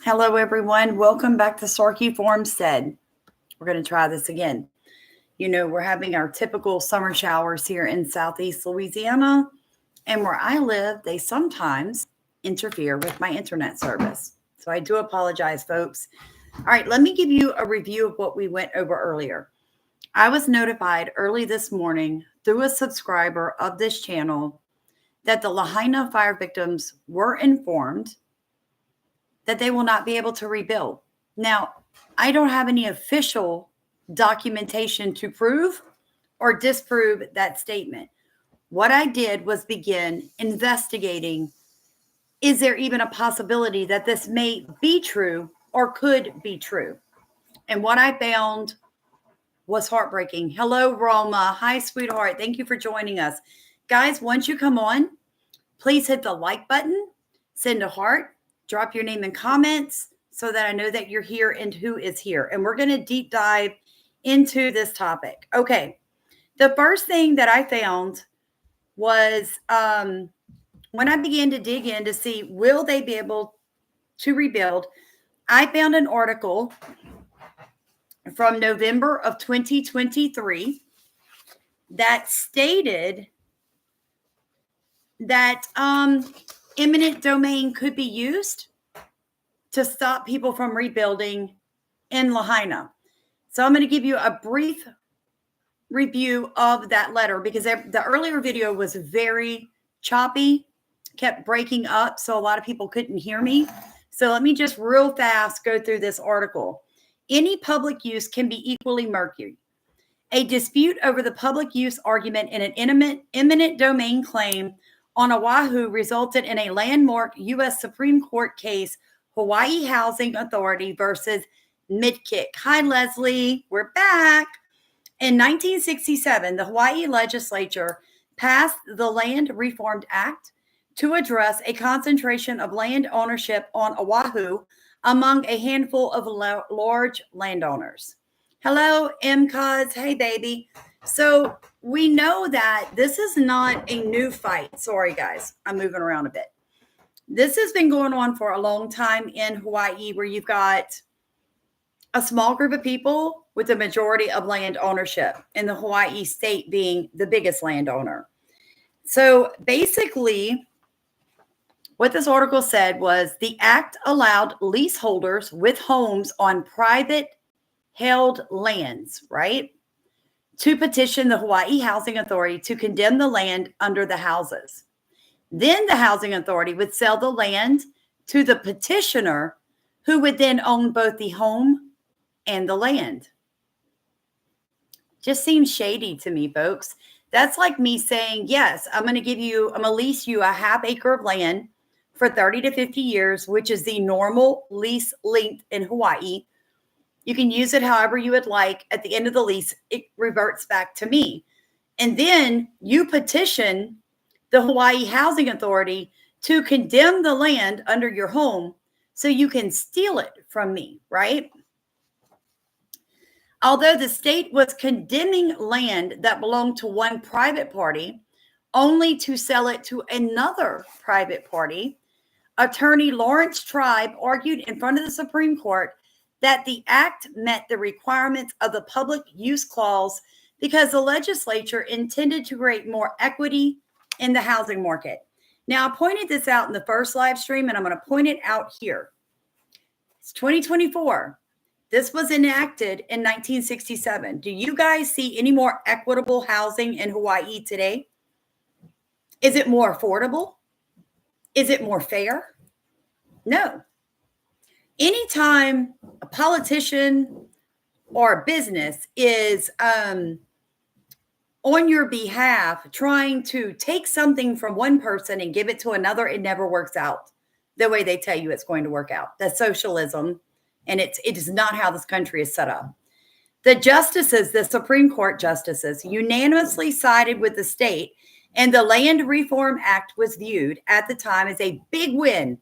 Hello, everyone. Welcome back to Sarkey Farmstead. We're going to try this again. You know, we're having our typical summer showers here in Southeast Louisiana. And where I live, they sometimes interfere with my internet service. So I do apologize, folks. All right, let me give you a review of what we went over earlier. I was notified early this morning through a subscriber of this channel that the Lahaina fire victims were informed that they will not be able to rebuild. Now, I don't have any official documentation to prove or disprove that statement. What I did was begin investigating, is there even a possibility that this may be true or could be true? And what I found was heartbreaking. Hello, Roma. Hi, sweetheart. Thank you for joining us. Guys, once you come on, please hit the like button, send a heart, drop your name in comments so that I know that you're here and who is here. And we're going to deep dive into this topic. Okay. The first thing that I found was when I began to dig in to see, will they be able to rebuild? I found an article from November of 2023 that stated that eminent domain could be used to stop people from rebuilding in Lahaina. So I'm going to give you a brief review of that letter because the earlier video was very choppy, kept breaking up, so a lot of people couldn't hear me. So let me just real fast go through this article. Any public use can be equally murky. A dispute over the public use argument in an eminent domain claim on Oahu resulted in a landmark U.S. Supreme Court case, Hawaii Housing Authority versus Midkick. Hi, Leslie. We're back. In 1967, the Hawaii legislature passed the Land Reform Act to address a concentration of land ownership on Oahu among a handful of large landowners. Hello, M-Cuz. Hey, baby. So we know that this is not a new fight. Sorry, guys. I'm moving around a bit. This has been going on for a long time in Hawaii, where you've got a small group of people with the majority of land ownership, and the Hawaii state being the biggest landowner. So basically, what this article said was the act allowed leaseholders with homes on private held lands, right, to petition the Hawaii Housing Authority to condemn the land under the houses. Then the Housing Authority would sell the land to the petitioner, who would then own both the home and the land. Just seems shady to me, folks. That's like me saying, yes, I'm going to lease you a half acre of land for 30 to 50 years, which is the normal lease length in Hawaii. You can use it however you would like. At the end of the lease, it reverts back to me. And then you petition the Hawaii Housing Authority to condemn the land under your home so you can steal it from me, right? Although the state was condemning land that belonged to one private party only to sell it to another private party, attorney Lawrence Tribe argued in front of the Supreme Court that the act met the requirements of the public use clause because the legislature intended to create more equity in the housing market. Now, I pointed this out in the first live stream, and I'm going to point it out here. It's 2024. This was enacted in 1967. Do you guys see any more equitable housing in Hawaii today? Is it more affordable? Is it more fair? No. Anytime a politician or a business is on your behalf trying to take something from one person and give it to another, it never works out the way they tell you it's going to work out. That's socialism, and it is not how this country is set up. The justices, the Supreme Court justices, unanimously sided with the state, and the Land Reform Act was viewed at the time as a big win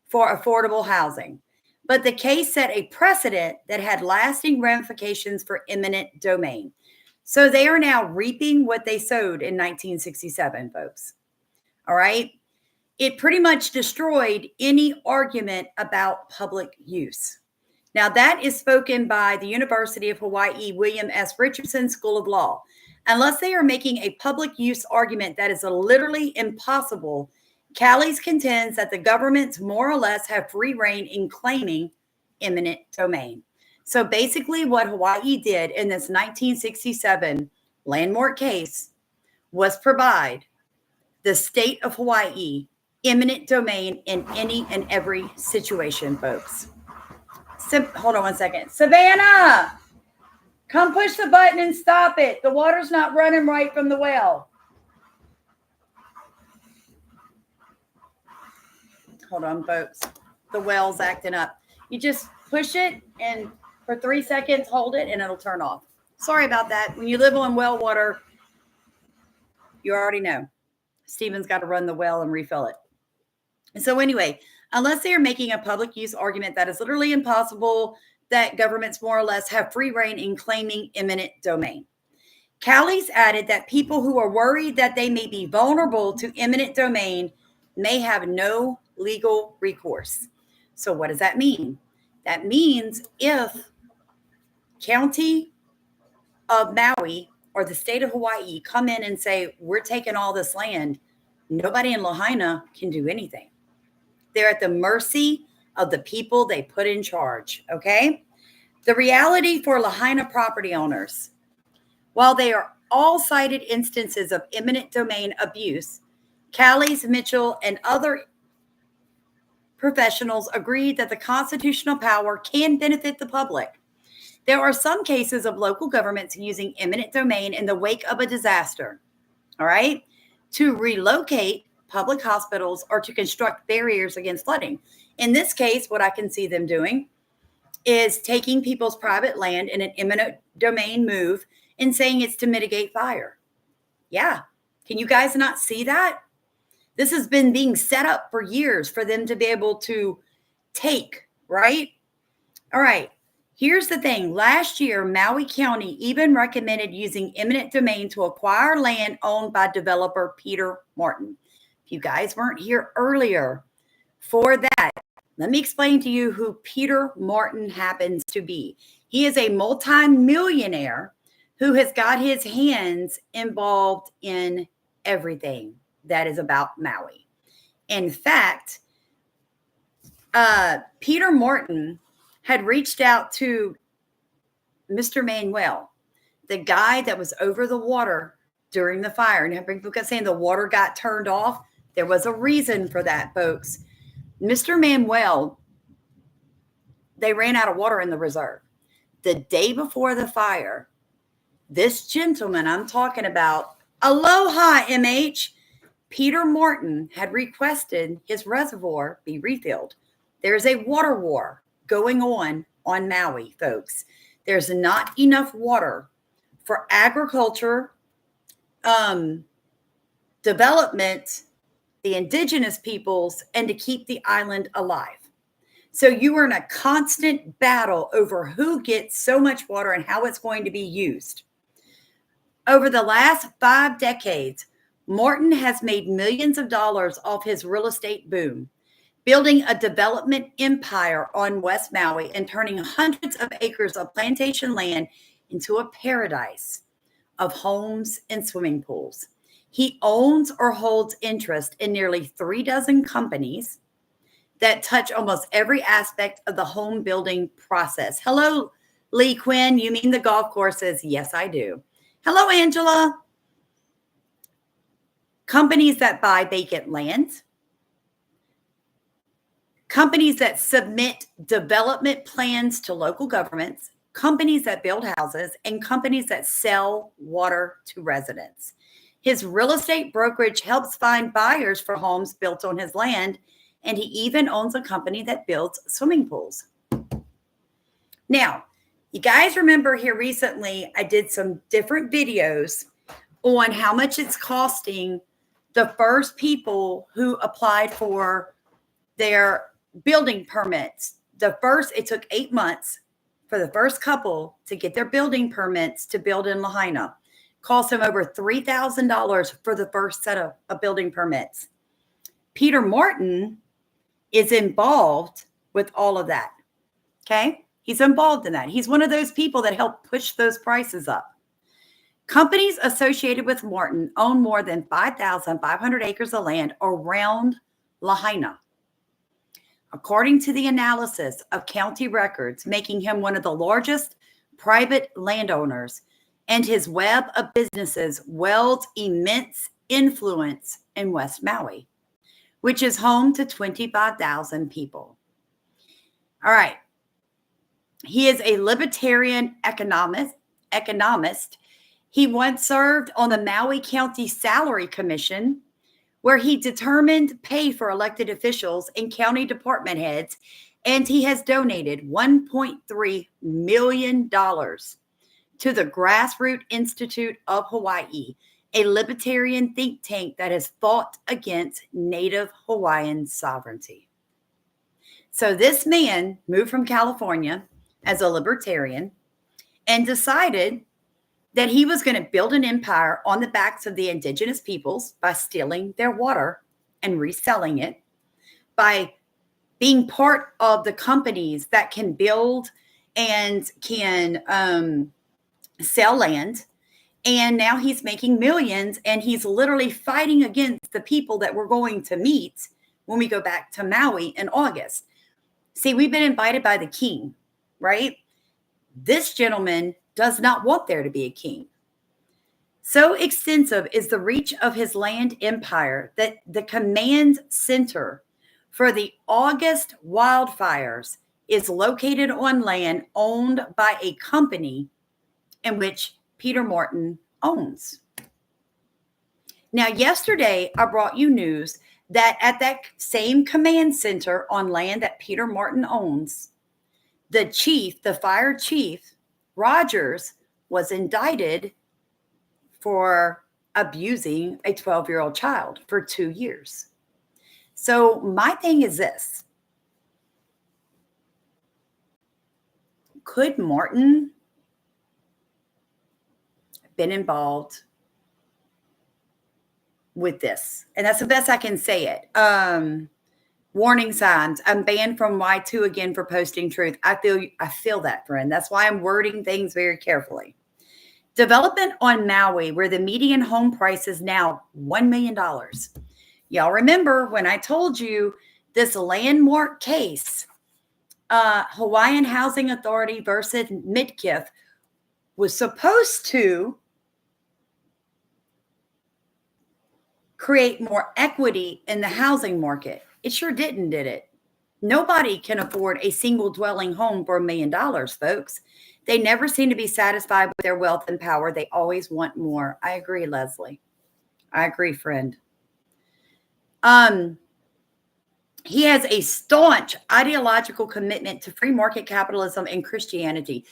for affordable housing. But the case set a precedent that had lasting ramifications for eminent domain. So they are now reaping what they sowed in 1967, folks. All right. it pretty much destroyed any argument about public use. Now, that is spoken by the University of Hawaii William S. Richardson School of Law. Unless they are making a public use argument that is literally impossible, Callies contends that the governments more or less have free reign in claiming eminent domain. So basically, what Hawaii did in this 1967 landmark case was provide the state of Hawaii eminent domain in any and every situation, folks. Hold on one second. Savannah, come push the button and stop it. The water's not running right from the well. Hold on, folks. The well's acting up. You just push it and for 3 seconds, hold it, and it'll turn off. Sorry about that. When you live on well water, you already know. Steven's got to run the well and refill it. And so anyway, unless they are making a public use argument that is literally impossible, that governments more or less have free reign in claiming eminent domain. Callies added that people who are worried that they may be vulnerable to eminent domain may have no legal recourse. So what does that mean? That means if County of Maui or the state of Hawaii come in and say, we're taking all this land, nobody in Lahaina can do anything. They're at the mercy of the people they put in charge, okay? The reality for Lahaina property owners, while they are all cited instances of eminent domain abuse, Callies, Mitchell, and other professionals agreed that the constitutional power can benefit the public. There are some cases of local governments using eminent domain in the wake of a disaster, all right, to relocate public hospitals or to construct barriers against flooding. In this case, what I can see them doing is taking people's private land in an eminent domain move and saying it's to mitigate fire. Yeah. Can you guys not see that? This has been being set up for years for them to be able to take, right? All right. Here's the thing. Last year, Maui County even recommended using eminent domain to acquire land owned by developer Peter Martin. If you guys weren't here earlier for that, let me explain to you who Peter Martin happens to be. He is a multi-millionaire who has got his hands involved in everything that is about Maui. In fact, Peter Martin had reached out to Mr. Manuel, the guy that was over the water during the fire. And people kept saying the water got turned off. There was a reason for that, folks. Mr. Manuel, they ran out of water in the reserve. The day before the fire, this gentleman I'm talking about, aloha, MH, Peter Martin had requested his reservoir be refilled. There's a water war going on Maui, folks. There's not enough water for agriculture, development, the indigenous peoples, and to keep the island alive. So you are in a constant battle over who gets so much water and how it's going to be used. Over the last 5 decades, Martin has made millions of dollars off his real estate boom, building a development empire on West Maui and turning hundreds of acres of plantation land into a paradise of homes and swimming pools. He owns or holds interest in nearly 3 dozen companies that touch almost every aspect of the home building process. Hello, Lee Quinn. You mean the golf courses? Yes, I do. Hello, Angela. Companies that buy vacant land, companies that submit development plans to local governments, companies that build houses, and companies that sell water to residents. His real estate brokerage helps find buyers for homes built on his land, and he even owns a company that builds swimming pools. Now, you guys remember here recently, I did some different videos on how much it's costing the first people who applied for their building permits. It took 8 months for the first couple to get their building permits to build in Lahaina. Cost them over $3,000 for the first set of building permits. Peter Martin is involved with all of that. Okay? He's involved in that. He's one of those people that help push those prices up. Companies associated with Martin own more than 5,500 acres of land around Lahaina, according to the analysis of county records, making him one of the largest private landowners, and his web of businesses wields immense influence in West Maui, which is home to 25,000 people. All right. He is a libertarian economist. He once served on the Maui County Salary Commission, where he determined pay for elected officials and county department heads, and he has donated $1.3 million to the Grassroots Institute of Hawaii, a libertarian think tank that has fought against Native Hawaiian sovereignty. So this man moved from California as a libertarian and decided that he was going to build an empire on the backs of the indigenous peoples by stealing their water and reselling it, by being part of the companies that can build and can sell land. And now he's making millions, and he's literally fighting against the people that we're going to meet when we go back to Maui in August. See, we've been invited by the king, right? This gentleman does not want there to be a king. So extensive is the reach of his land empire that the command center for the August wildfires is located on land owned by a company in which Peter Martin owns. Now, yesterday, I brought you news that at that same command center on land that Peter Martin owns, the chief, the fire chief, Rogers, was indicted for abusing a 12-year-old child for 2 years. So my thing is this. Could Martin have been involved with this? And that's the best I can say it. Warning signs. I'm banned from Y2 again for posting truth. I feel that, friend. That's why I'm wording things very carefully. Development on Maui, where the median home price is now $1 million. Y'all remember when I told you this landmark case, Hawaiian Housing Authority versus Midkiff, was supposed to create more equity in the housing market. It sure didn't, did it? Nobody can afford a single dwelling home for $1 million, folks. They never seem to be satisfied with their wealth and power. They always want more. I agree, Leslie. I agree, friend. He has a staunch ideological commitment to free market capitalism and Christianity.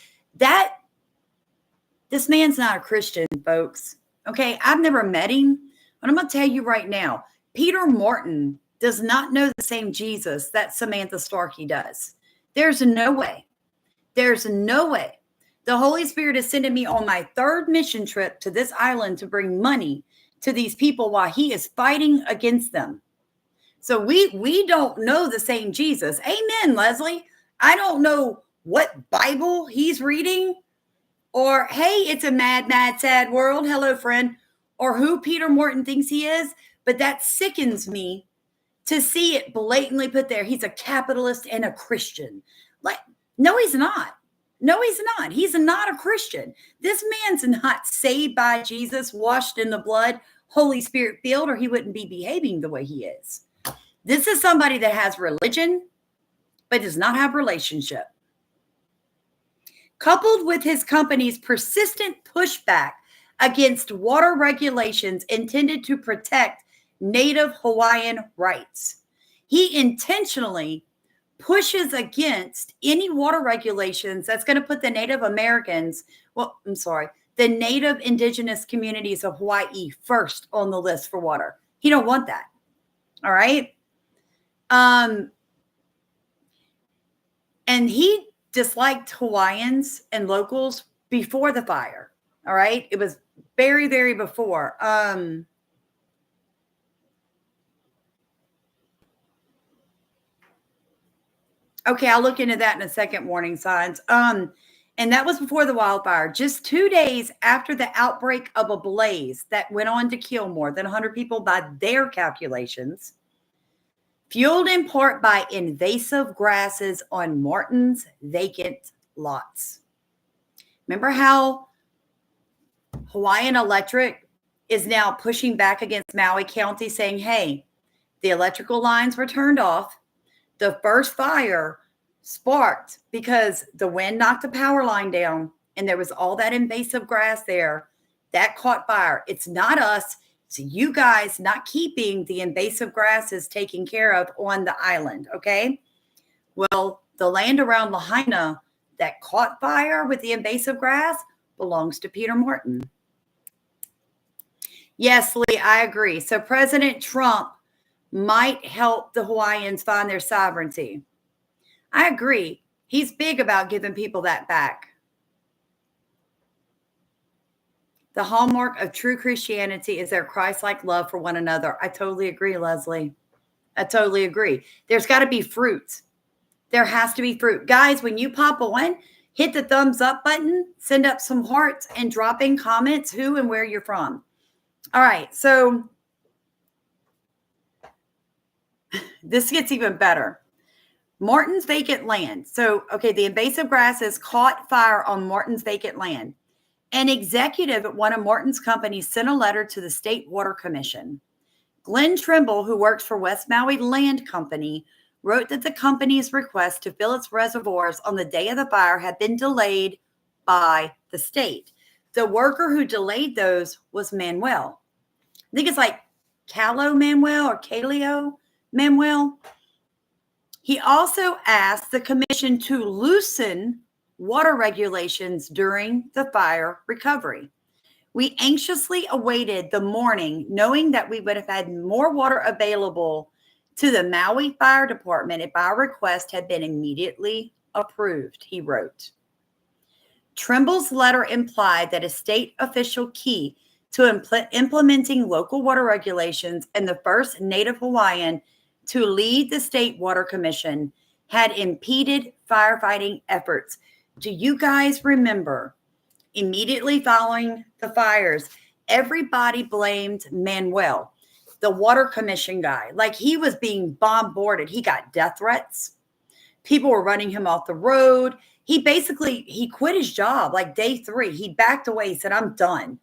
This man's not a Christian, folks. Okay, I've never met him, but I'm going to tell you right now, Peter Martin does not know the same Jesus that Samantha Starkey does. There's no way. There's no way. The Holy Spirit is sending me on my third mission trip to this island to bring money to these people while he is fighting against them. So we don't know the same Jesus. Amen, Leslie. I don't know what Bible he's reading, or, hey, it's a mad, mad, sad world. Hello, friend. Or who Peter Martin thinks he is. But that sickens me to see it blatantly put there. He's a capitalist and a Christian. Like, no, he's not. No, he's not. He's not a Christian. This man's not saved by Jesus, washed in the blood, Holy Spirit filled, or he wouldn't be behaving the way he is. This is somebody that has religion, but does not have relationship. Coupled with his company's persistent pushback against water regulations intended to protect Native Hawaiian rights, he intentionally pushes against any water regulations that's going to put the Native Americans, the Native indigenous communities of Hawaii first on the list for water. He don't want that. All right. And he disliked Hawaiians and locals before the fire. All right. It was very, very before. Okay, I'll look into that in a second, warning signs. And that was before the wildfire, just 2 days after the outbreak of a blaze that went on to kill more than 100 people by their calculations, fueled in part by invasive grasses on Martin's vacant lots. Remember how Hawaiian Electric is now pushing back against Maui County saying, hey, the electrical lines were turned off. The first fire sparked because the wind knocked the power line down and there was all that invasive grass there that caught fire. It's not us. It's you guys not keeping the invasive grasses taken care of on the island. Okay. Well, the land around Lahaina that caught fire with the invasive grass belongs to Peter Martin. Yes, Lee, I agree. So President Trump might help the Hawaiians find their sovereignty. I agree. He's big about giving people that back. The hallmark of true Christianity is their Christ-like love for one another. I totally agree, Leslie. I totally agree. There's got to be fruit. There has to be fruit. Guys, when you pop on, hit the thumbs up button, send up some hearts, and drop in comments who and where you're from. All right, so this gets even better. Martin's vacant land. So, okay, the invasive grasses caught fire on Martin's vacant land. An executive at one of Martin's companies sent a letter to the State Water Commission. Glenn Trimble, who works for West Maui Land Company, wrote that the company's request to fill its reservoirs on the day of the fire had been delayed by the state. The worker who delayed those was Manuel. I think it's like Calo Manuel or Calio Manuel. He also asked the commission to loosen water regulations during the fire recovery. We anxiously awaited the morning, knowing that we would have had more water available to the Maui Fire Department if our request had been immediately approved, he wrote. Trimble's letter implied that a state official key to implementing local water regulations and the first Native Hawaiian to lead the State Water Commission had impeded firefighting efforts. Do you guys remember immediately following the fires, everybody blamed Manuel, the water commission guy, like he was being bombarded. He got death threats. People were running him off the road. He quit his job like day 3. He backed away. He said, I'm done.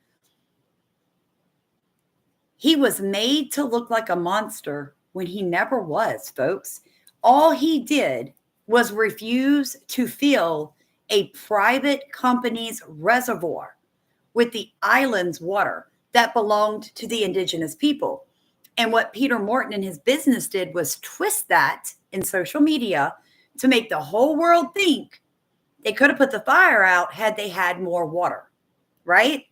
He was made to look like a monster when he never was, folks. All he did was refuse to fill a private company's reservoir with the island's water that belonged to the indigenous people. And what Peter Martin and his business did was twist that in social media to make the whole world think they could have put the fire out had they had more water, right?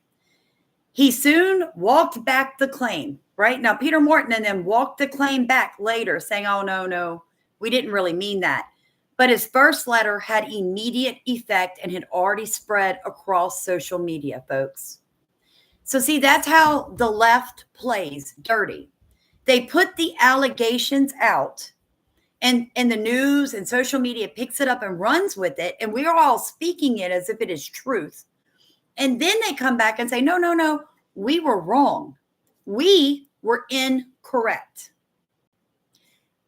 He soon walked back the claim, right? Now, Peter Martin and them walked the claim back later saying, oh, no, we didn't really mean that. But his first letter had immediate effect and had already spread across social media, folks. So see, that's how the left plays dirty. They put the allegations out and the news and social media picks it up and runs with it. And we are all speaking it as if it is truth. And then they come back and say, no, we were wrong. We were incorrect.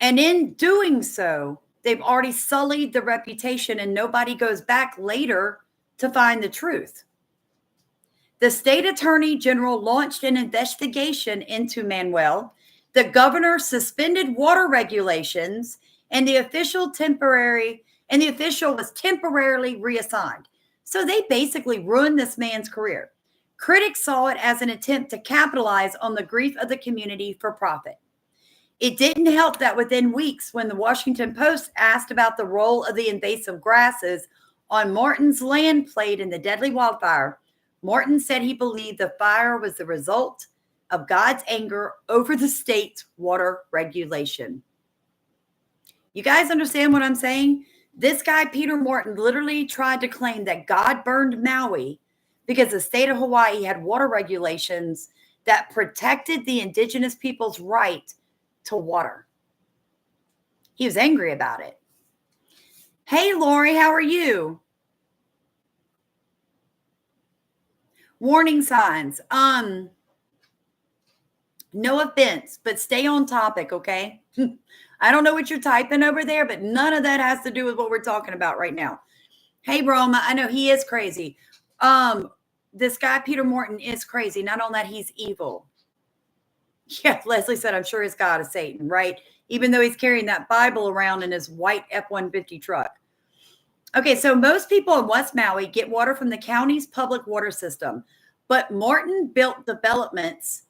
And in doing so, they've already sullied the reputation and nobody goes back later to find the truth. The state attorney general launched an investigation into Manuel. The governor suspended water regulations and the official was temporarily reassigned. So they basically ruined this man's career. Critics saw it as an attempt to capitalize on the grief of the community for profit. It didn't help that within weeks, when the Washington Post asked about the role of the invasive grasses on Martin's land played in the deadly wildfire, Martin said he believed the fire was the result of God's anger over the state's water regulation. You guys understand what I'm saying? This guy, Peter Martin, literally tried to claim that God burned Maui because the state of Hawaii had water regulations that protected the indigenous people's right to water. He was angry about it. Hey, Lori, how are you? Warning signs. No offense, but stay on topic, okay? I don't know what you're typing over there, but none of that has to do with what we're talking about right now. Hey, Roma, I know he is crazy. Um, this guy, Peter Morton, is crazy. Not only that, he's evil. Yeah, Leslie said, I'm sure his God is Satan, right? Even though he's carrying that Bible around in his white F-150 truck. Okay, so most people in West Maui get water from the county's public water system, but Morton built developments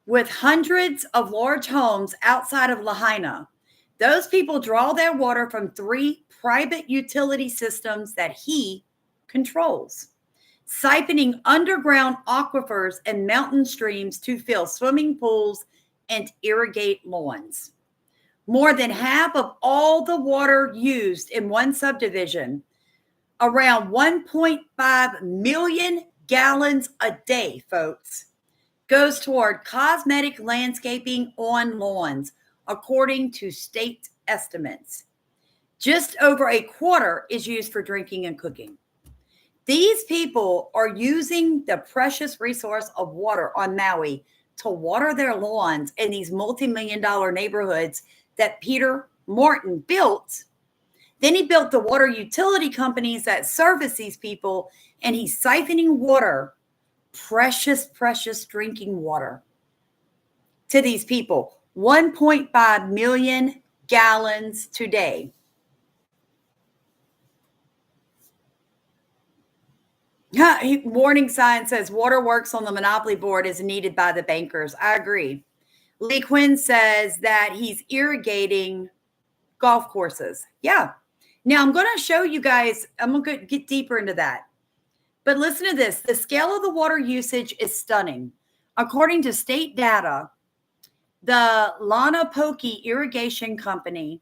with hundreds of large homes outside of Lahaina. Those people draw their water from 3 private utility systems that he controls, siphoning underground aquifers and mountain streams to fill swimming pools and irrigate lawns. More than half of all the water used in one subdivision, around 1.5 million gallons a day, folks, goes toward cosmetic landscaping on lawns, according to state estimates. Just over a quarter is used for drinking and cooking. These people are using the precious resource of water on Maui to water their lawns in these multi-million-dollar neighborhoods that Peter Morton built. Then he built the water utility companies that service these people, and he's siphoning water, precious, precious drinking water, to these people. 1.5 million gallons today. Warning sign says water works on the monopoly board is needed by the bankers. I agree. Lee Quinn says that he's irrigating golf courses. Yeah. Now I'm going to show you guys, I'm going to get deeper into that. But listen to this. The scale of the water usage is stunning. According to state data, the Lanapoki Irrigation Company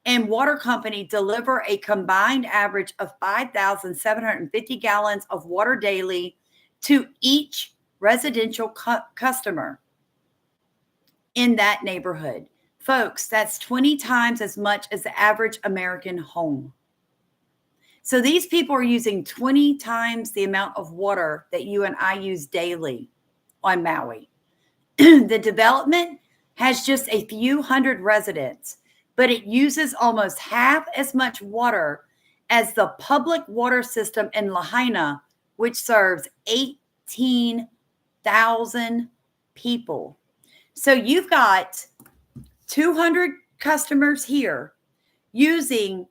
and Water Company deliver a combined average of 5,750 gallons of water daily to each residential customer in that neighborhood. Folks, that's 20 times as much as the average American home. So these people are using 20 times the amount of water that you and I use daily on Maui. The development has just a few hundred residents, but it uses almost half as much water as the public water system in Lahaina, which serves 18,000 people. So you've got 200 customers here using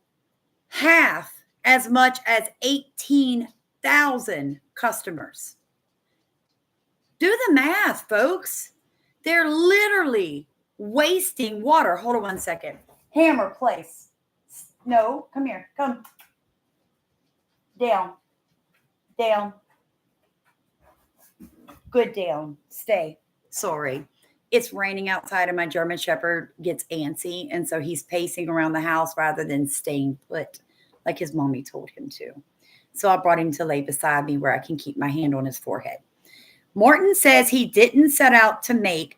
half as much as 18,000 customers. Do the math, folks. They're literally wasting water. Hold on one second. Hammer, place. No, come here. Come. Down. Down. Good down. Stay. Sorry. It's raining outside and my German Shepherd gets antsy. And so he's pacing around the house rather than staying put like his mommy told him to. So I brought him to lay beside me where I can keep my hand on his forehead. Morton says he didn't set out to make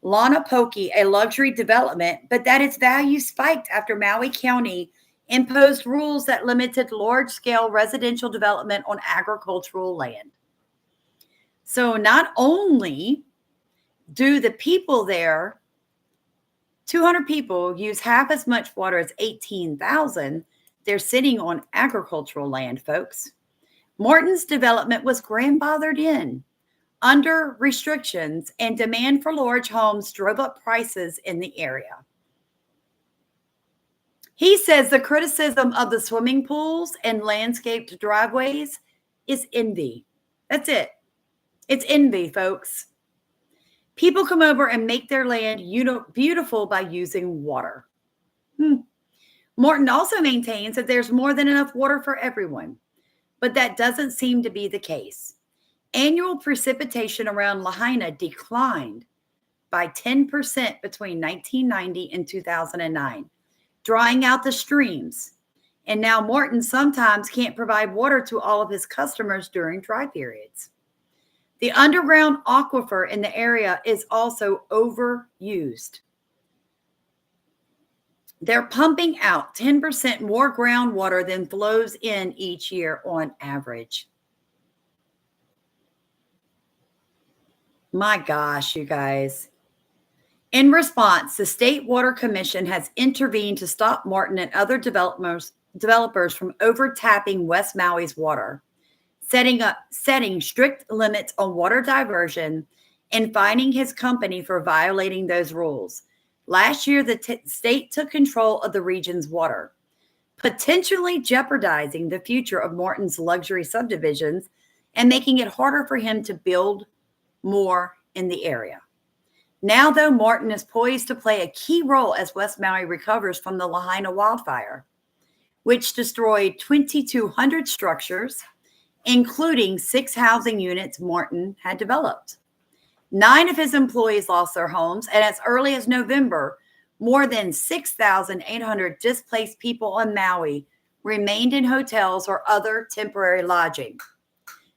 Lanapoki a luxury development, but that its value spiked after Maui County imposed rules that limited large-scale residential development on agricultural land. So not only do the people there, 200 people, use half as much water as 18,000, they're sitting on agricultural land, folks. Morton's development was grandfathered in under restrictions, and demand for large homes drove up prices in the area. He says the criticism of the swimming pools and landscaped driveways is envy. That's it. It's envy, folks. People come over and make their land beautiful by using water. Morton also maintains that there's more than enough water for everyone, but that doesn't seem to be the case. Annual precipitation around Lahaina declined by 10% between 1990 and 2009, drying out the streams. And now Morton sometimes can't provide water to all of his customers during dry periods. The underground aquifer in the area is also overused. They're pumping out 10% more groundwater than flows in each year on average. My gosh, you guys. In response, the State Water Commission has intervened to stop Martin and other developers from overtapping West Maui's water, setting strict limits on water diversion and fining his company for violating those rules. Last year, the state took control of the region's water, potentially jeopardizing the future of Martin's luxury subdivisions and making it harder for him to build more in the area. Now, though, Martin is poised to play a key role as West Maui recovers from the Lahaina wildfire, which destroyed 2,200 structures, including 6 housing units Martin had developed. 9 of his employees lost their homes, and as early as November, more than 6,800 displaced people on Maui remained in hotels or other temporary lodging.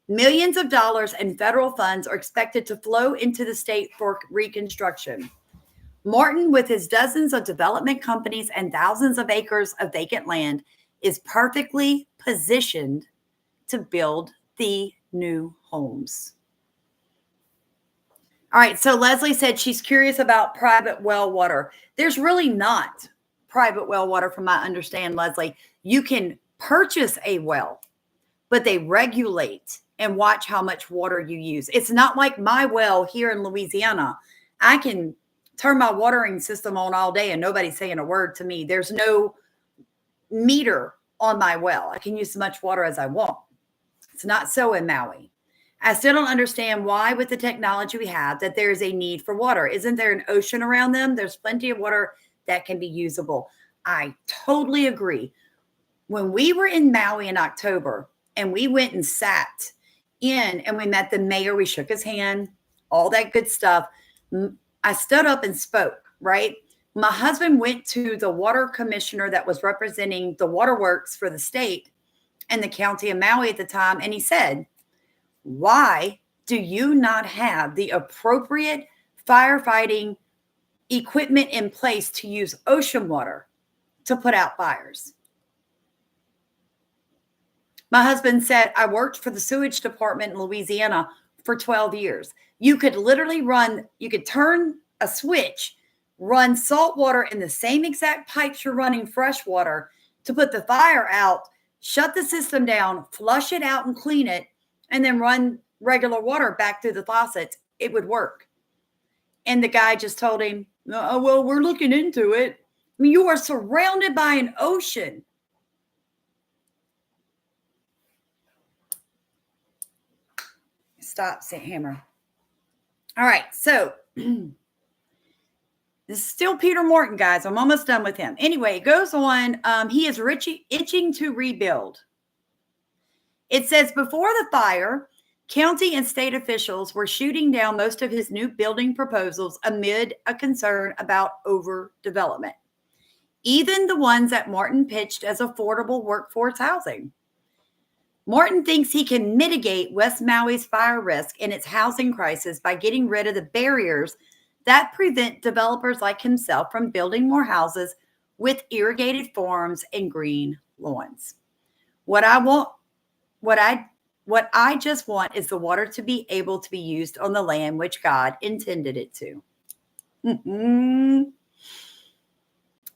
Millions of dollars in federal funds are expected to flow into the state for reconstruction. Martin, with his dozens of development companies and thousands of acres of vacant land, is perfectly positioned to build the new homes. All right, so Leslie said she's curious about private well water. There's really not private well water, from my understanding, Leslie. You can purchase a well, but they regulate and watch how much water you use. It's not like my well here in Louisiana. I can turn my watering system on all day and nobody's saying a word to me. There's no meter on my well. I can use as much water as I want. It's not so in Maui. I still don't understand why, with the technology we have, that there is a need for water. Isn't there an ocean around them? There's plenty of water that can be usable. I totally agree. When we were in Maui in October and we went and sat in and we met the mayor, we shook his hand, all that good stuff. I stood up and spoke, right? My husband went to the water commissioner that was representing the waterworks for the state and the county of Maui at the time, and he said, why do you not have the appropriate firefighting equipment in place to use ocean water to put out fires? My husband said, I worked for the sewage department in Louisiana for 12 years. You could literally you could turn a switch, run salt water in the same exact pipes you're running fresh water to put the fire out, shut the system down, flush it out and clean it, and then run regular water back through the faucets. It would work. And the guy just told him, oh, well, we're looking into it. I mean, you are surrounded by an ocean. Stop, St. Hammer. All right, so this is still Peter Morton, guys. I'm almost done with him. Anyway, it goes on. He is itching to rebuild. It says, before the fire, county and state officials were shooting down most of his new building proposals amid a concern about overdevelopment, even the ones that Martin pitched as affordable workforce housing. Martin thinks he can mitigate West Maui's fire risk and its housing crisis by getting rid of the barriers that prevent developers like himself from building more houses with irrigated farms and green lawns. What I just want is the water to be able to be used on the land which God intended it to. And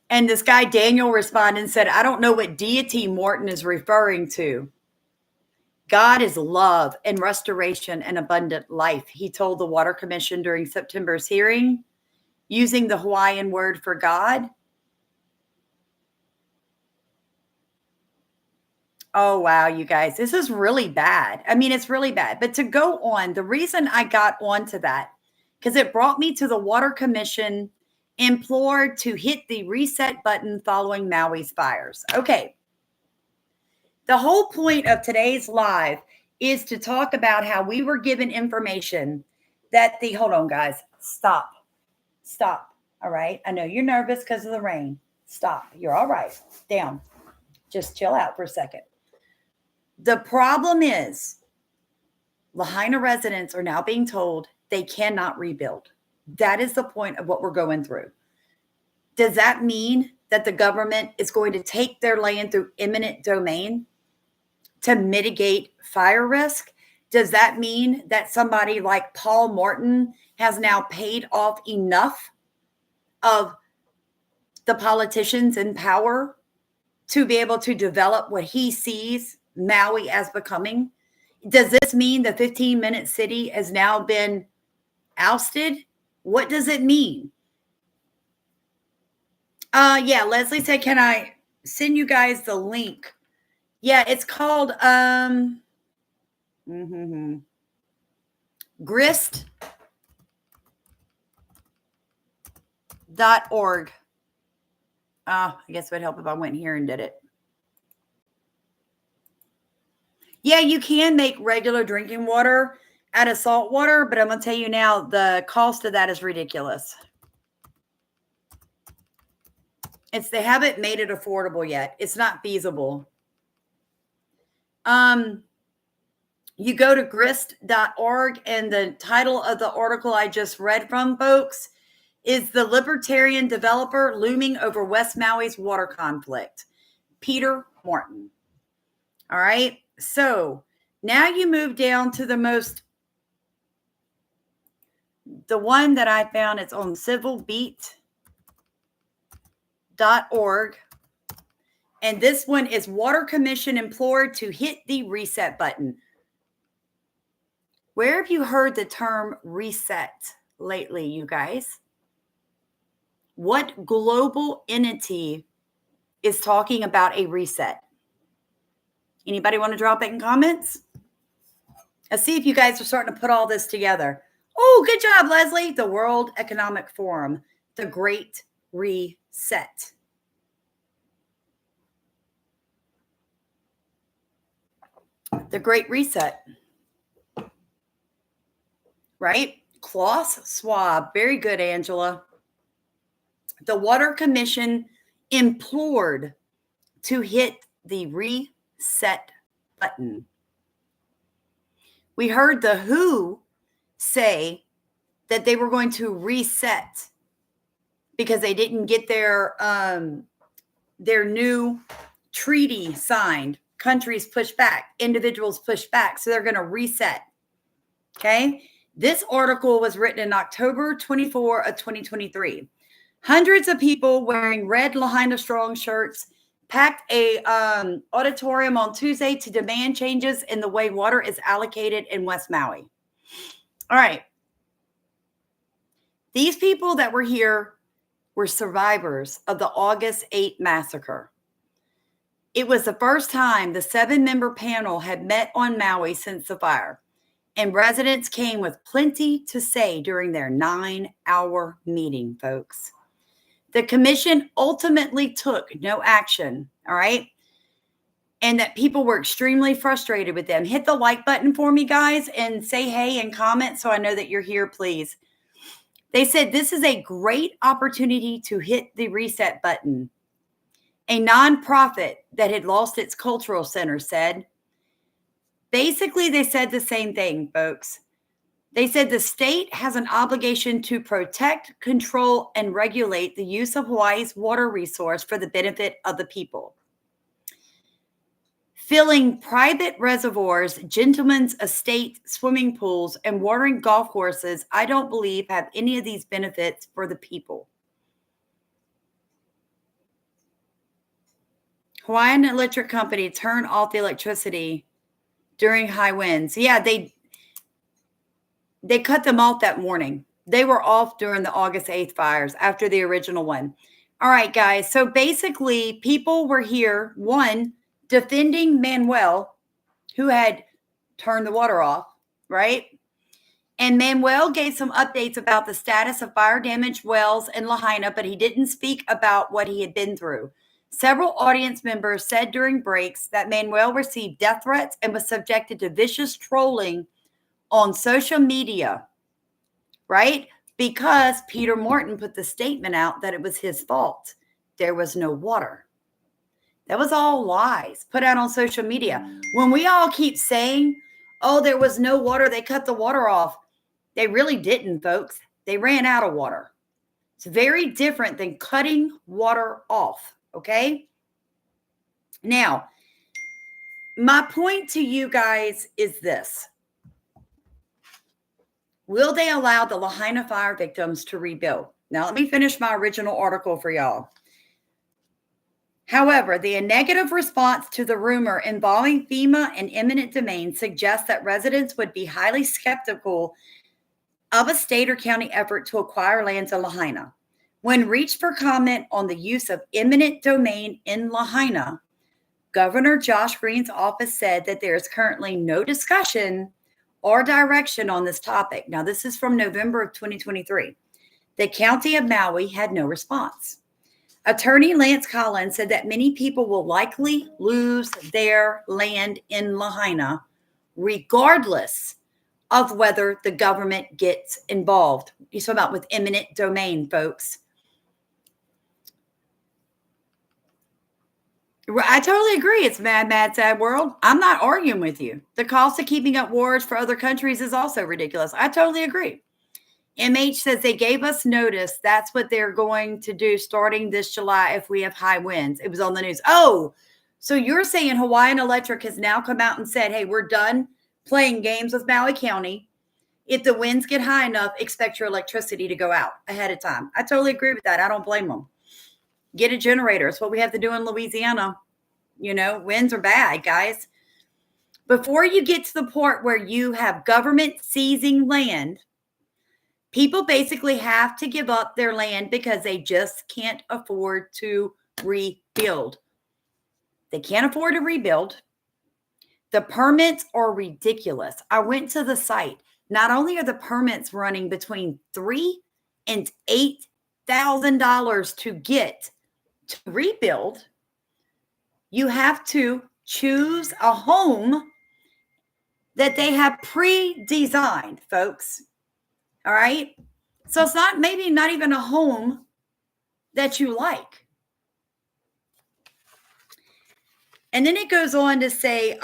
this guy Daniel responded and said, I don't know what deity Morton is referring to. God is love and restoration and abundant life, he told the Water Commission during September's hearing, using the Hawaiian word for God. Oh, wow, you guys, this is really bad. I mean, it's really bad. But to go on, the reason I got onto that, because it brought me to the Water Commission implored to hit the reset button following Maui's fires. Okay. The whole point of today's live is to talk about how we were given information that hold on, guys, stop. All right. I know you're nervous because of the rain. Stop. You're all right. Down. Just chill out for a second. The problem is Lahaina residents are now being told they cannot rebuild. That is the point of what we're going through. Does that mean that the government is going to take their land through eminent domain to mitigate fire risk? Does that mean that somebody like Paul Morton has now paid off enough of the politicians in power to be able to develop what he sees Maui as becoming? Does this mean the 15-minute city has now been ousted? What does it mean? Yeah, Leslie said, can I send you guys the link? Yeah, it's called grist.org. I guess it would help if I went here and did it. Yeah, you can make regular drinking water out of salt water, but I'm going to tell you now, the cost of that is ridiculous. They haven't made it affordable yet. It's not feasible. You go to grist.org, and the title of the article I just read from, folks, is "The Libertarian Developer Looming Over West Maui's Water Conflict." Peter Morton. All right. So now you move down to the one that I found. It's on civilbeat.org. And this one is Water Commission implored to hit the reset button. Where have you heard the term reset lately, you guys? What global entity is talking about a reset? Anybody want to drop it in comments? Let's see if you guys are starting to put all this together. Oh, good job, Leslie. The World Economic Forum, the Great Reset. The Great Reset. Right? Klaus Schwab. Very good, Angela. The Water Commission implored to hit the reset button. We heard the WHO say that they were going to reset because they didn't get their new treaty signed. Countries push back, individuals push back, so they're going to reset. Okay? This article was written in October 24 of 2023. Hundreds of people wearing red Lahaina Strong shirts packed a auditorium on Tuesday to demand changes in the way water is allocated in West Maui. All right. These people that were here were survivors of the August 8 massacre. It was the first time the 7-member panel had met on Maui since the fire, and residents came with plenty to say during their 9-hour meeting, folks. The commission ultimately took no action, all right? And that people were extremely frustrated with them. Hit the like button for me, guys, and say hey and comment so I know that you're here, please. They said this is a great opportunity to hit the reset button. A nonprofit that had lost its cultural center said. Basically, they said the same thing, folks. They said the state has an obligation to protect, control, and regulate the use of Hawaii's water resource for the benefit of the people. Filling private reservoirs, gentlemen's estate swimming pools, and watering golf courses, I don't believe have any of these benefits for the people. Hawaiian Electric Company turned off the electricity during high winds. Yeah, they cut them off that morning. They were off during the August 8th fires after the original one. All right, guys. So basically, people were here, one, defending Manuel, who had turned the water off, right? And Manuel gave some updates about the status of fire-damaged wells in Lahaina, but he didn't speak about what he had been through. Several audience members said during breaks that Manuel received death threats and was subjected to vicious trolling on social media, right? Because Peter Morton put the statement out that it was his fault. There was no water. That was all lies put out on social media. When we all keep saying, oh, there was no water, they cut the water off. They really didn't, folks. They ran out of water. It's very different than cutting water off, okay? Now, my point to you guys is this. Will they allow the Lahaina fire victims to rebuild? Now, let me finish my original article for y'all. However, the negative response to the rumor involving FEMA and eminent domain suggests that residents would be highly skeptical of a state or county effort to acquire lands in Lahaina. When reached for comment on the use of eminent domain in Lahaina, Governor Josh Green's office said that there is currently no discussion or direction on this topic. Now, this is from November of 2023. The county of Maui had no response. Attorney Lance Collins said that many people will likely lose their land in Lahaina, regardless of whether the government gets involved. He's talking about with eminent domain, folks. I totally agree. It's mad, mad, sad world. I'm not arguing with you. The cost of keeping up wars for other countries is also ridiculous. I totally agree. MH says they gave us notice. That's what they're going to do starting this July if we have high winds. It was on the news. Oh, so you're saying Hawaiian Electric has now come out and said, hey, we're done playing games with Maui County. If the winds get high enough, expect your electricity to go out ahead of time. I totally agree with that. I don't blame them. Get a generator. It's what we have to do in Louisiana. You know, winds are bad, guys. Before you get to the point where you have government seizing land, people basically have to give up their land because they just can't afford to rebuild. They can't afford to rebuild. The permits are ridiculous. I went to the site. Not only are the permits running between $3,000 and $8,000 to get to rebuild, you have to choose a home that they have pre-designed, folks. All right. So it's not maybe not even a home that you like. And then it goes on to say,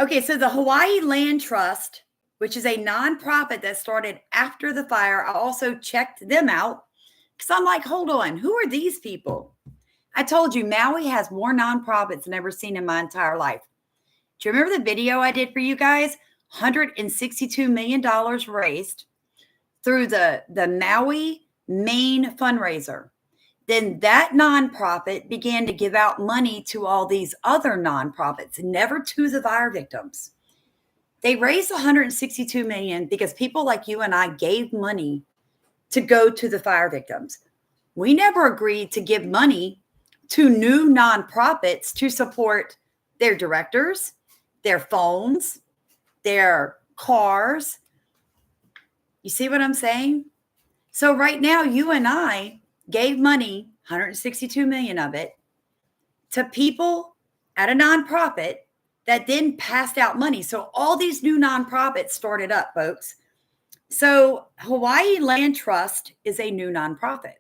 okay, so the Hawaii Land Trust, which is a nonprofit that started after the fire, I also checked them out because I'm like, hold on, who are these people? I told you Maui has more nonprofits than I've ever seen in my entire life. Do you remember the video I did for you guys? $162 million raised through the Maui Maine fundraiser. Then that nonprofit began to give out money to all these other nonprofits, never to the fire victims. They raised $162 million because people like you and I gave money to go to the fire victims. We never agreed to give money to new nonprofits to support their directors, their phones, their cars. You see what I'm saying? So right now, you and I gave money, $162 million of it, to people at a nonprofit that then passed out money. So all these new nonprofits started up, folks. So Hawaii Land Trust is a new nonprofit.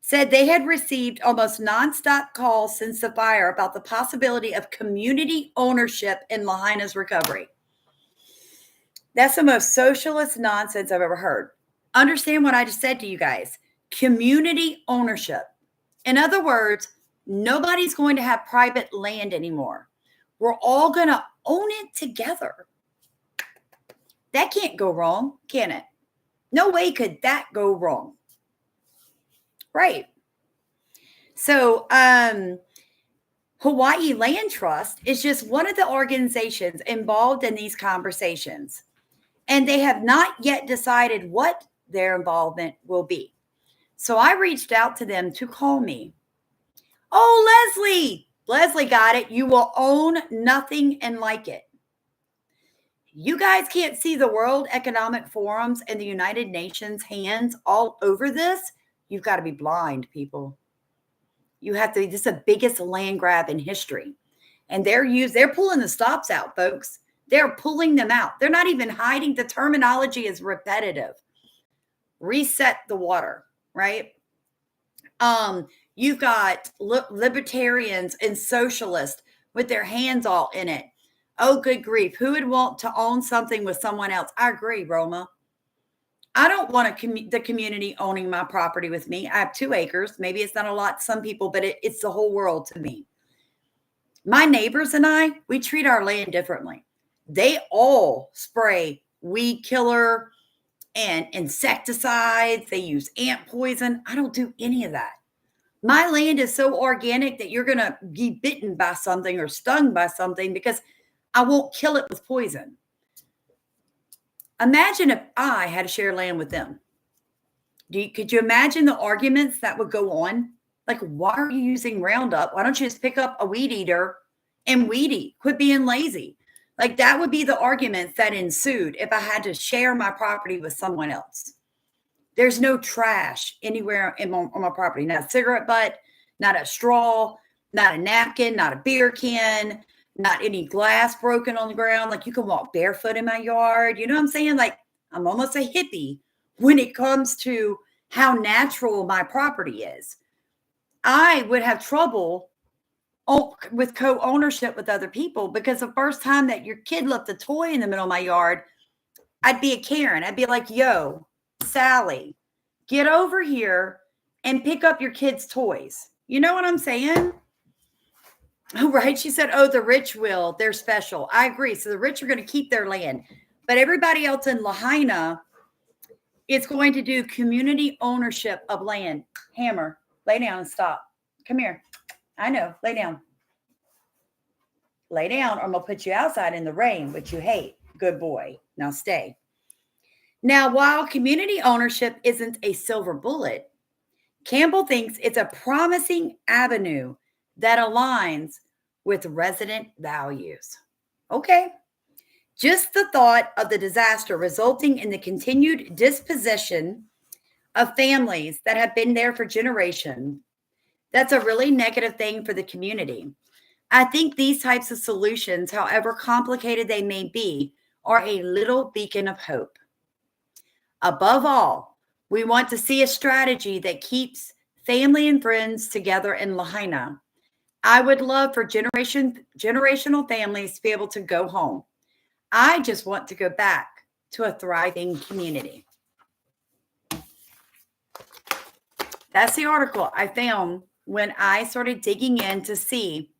Said they had received almost nonstop calls since the fire about the possibility of community ownership in Lahaina's recovery. That's the most socialist nonsense I've ever heard. Understand what I just said to you guys. Community ownership. In other words, nobody's going to have private land anymore. We're all going to own it together. That can't go wrong, can it? No way could that go wrong. Right. So, Hawaii Land Trust is just one of the organizations involved in these conversations. And they have not yet decided what their involvement will be. So I reached out to them to call me. Oh, Leslie got it. You will own nothing and like it. You guys can't see the World Economic Forum's and the United Nations hands all over this. You've got to be blind, people. You have to, this is the biggest land grab in history. And they're pulling the stops out, folks. They're pulling them out. They're not even hiding. The terminology is repetitive. Reset the water, right? You've got libertarians and socialists with their hands all in it. Oh, good grief. Who would want to own something with someone else? I agree, Roma. I don't want the community owning my property with me. I have 2 acres. Maybe it's not a lot to some people, but it's the whole world to me. My neighbors and I, we treat our land differently. They all spray weed killer and insecticides. They use ant poison. I don't do any of that. My land is so organic that you're going to be bitten by something or stung by something because I won't kill it with poison. Imagine if I had to share land with them. Could you imagine the arguments that would go on? Like, why are you using Roundup? Why don't you just pick up a weed eater and weed eat? Quit being lazy. Like, that would be the arguments that ensued if I had to share my property with someone else. There's no trash anywhere on my property. Not a cigarette butt, not a straw, not a napkin, not a beer can, not any glass broken on the ground. Like, you can walk barefoot in my yard. You know what I'm saying? Like, I'm almost a hippie when it comes to how natural my property is. I would have trouble with co-ownership with other people because the first time that your kid left a toy in the middle of my yard, I'd be a Karen. I'd be like, yo, Sally, get over here and pick up your kids' toys. You know what I'm saying? Oh, right. She said, oh, the rich will. They're special. I agree. So the rich are going to keep their land. But everybody else in Lahaina is going to do community ownership of land. Hammer, lay down and stop. Come here. I know. Lay down. Lay down or I'm going to put you outside in the rain, which you hate. Good boy. Now stay. Now, while community ownership isn't a silver bullet, Campbell thinks it's a promising avenue that aligns with resident values. Okay. Just the thought of the disaster resulting in the continued dispossession of families that have been there for generations, that's a really negative thing for the community. I think these types of solutions, however complicated they may be, are a little beacon of hope. Above all, we want to see a strategy that keeps family and friends together in Lahaina. I would love for generational families to be able to go home. I just want to go back to a thriving community. That's the article I found when I started digging in to see,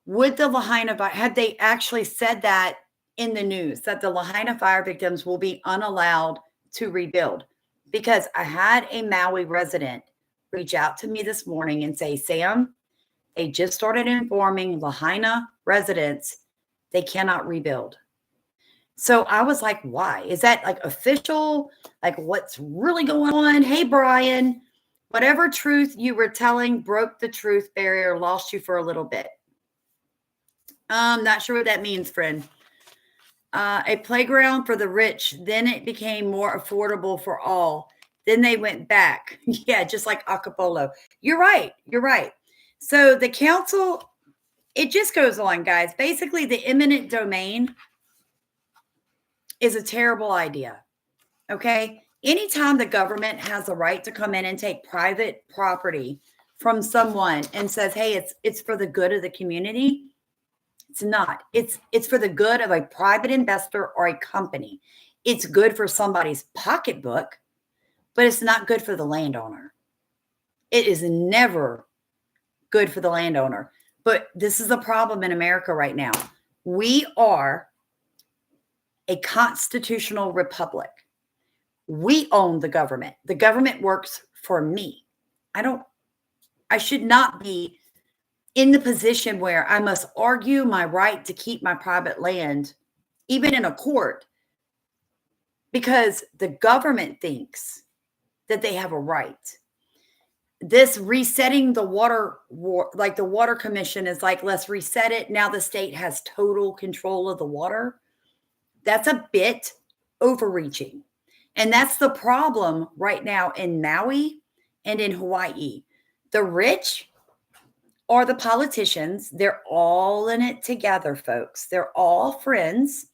would the Lahaina, had they actually said that in the news, that the Lahaina fire victims will be unallowed to rebuild? Because I had a Maui resident reach out to me this morning and say, Sam, they just started informing Lahaina residents they cannot rebuild. So I was like, why? Is that like official? Like, what's really going on? Hey, Brian, whatever truth you were telling broke the truth barrier, lost you for a little bit. Not sure what that means, friend. A playground for the rich. Then it became more affordable for all. Then they went back. Yeah, just like Acapulco. You're right. You're right. So the council, it just goes on, guys. Basically, the eminent domain is a terrible idea. Okay. Anytime the government has a right to come in and take private property from someone and says, hey, it's for the good of the community. It's not. It's for the good of a private investor or a company. It's good for somebody's pocketbook, but it's not good for the landowner. It is never good for the landowner. But this is a problem in America right now. We are a constitutional republic. We own the government. The government works for me. I should not be in the position where I must argue my right to keep my private land, even in a court, because the government thinks that they have a right. This resetting the water, like the water commission is like, let's reset it. Now the state has total control of the water. That's a bit overreaching. And that's the problem right now in Maui and in Hawaii. The rich are the politicians. They're all in it together, folks. They're all friends.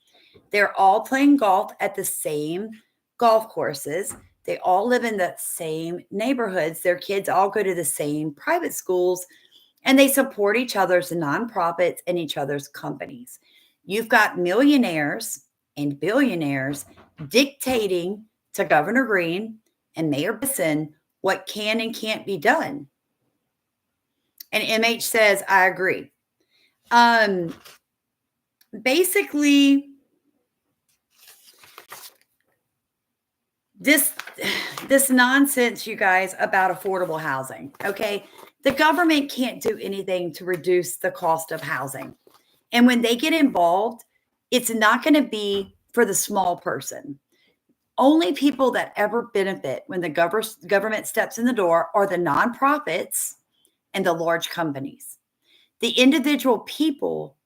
They're all playing golf at the same golf courses. They all live in the same neighborhoods. Their kids all go to the same private schools, and they support each other's nonprofits and each other's companies. You've got millionaires and billionaires dictating to Governor Green and Mayor Bisson what can and can't be done. And MH says, I agree. Basically, this nonsense, you guys, about affordable housing, okay? The government can't do anything to reduce the cost of housing. And when they get involved, it's not going to be for the small person. Only people that ever benefit when the government steps in the door are the nonprofits and the large companies. The individual people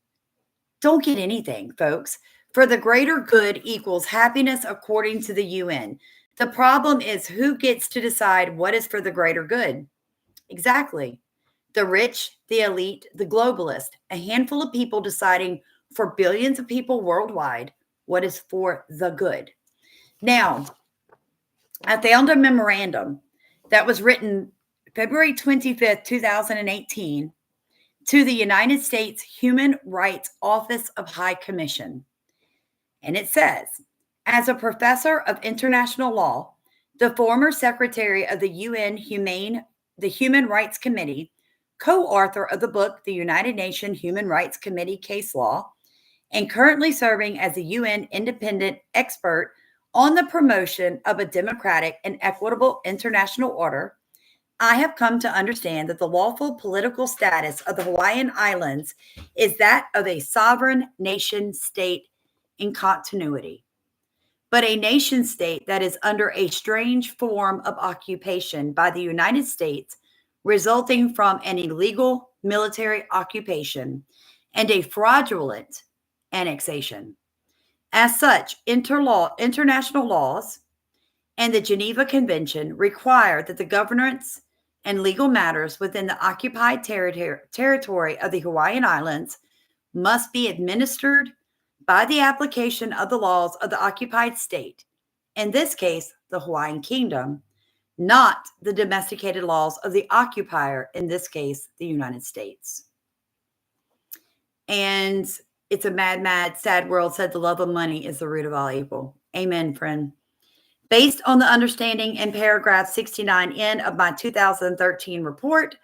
don't get anything, folks. For the greater good equals happiness according to the UN. The problem is who gets to decide what is for the greater good? Exactly. The rich, the elite, the globalist, a handful of people deciding for billions of people worldwide what is for the good. Now, I found a memorandum that was written February 25th, 2018 to the United States Human Rights Office of High Commission. And it says, as a professor of international law, the former secretary of the UN the Human Rights Committee, co-author of the book, The United Nations Human Rights Committee Case Law, and currently serving as a UN independent expert on the promotion of a democratic and equitable international order, I have come to understand that the lawful political status of the Hawaiian Islands is that of a sovereign nation state in continuity, but a nation state that is under a strange form of occupation by the United States, resulting from an illegal military occupation and a fraudulent annexation. As such, international laws and the Geneva Convention require that the governance and legal matters within the occupied territory of the Hawaiian Islands must be administered by the application of the laws of the occupied state, in this case, the Hawaiian Kingdom, not the domesticated laws of the occupier, in this case, the United States. And it's a mad, mad, sad world, said the love of money is the root of all evil. Amen, friend. Based on the understanding in paragraph 69N of my 2013 report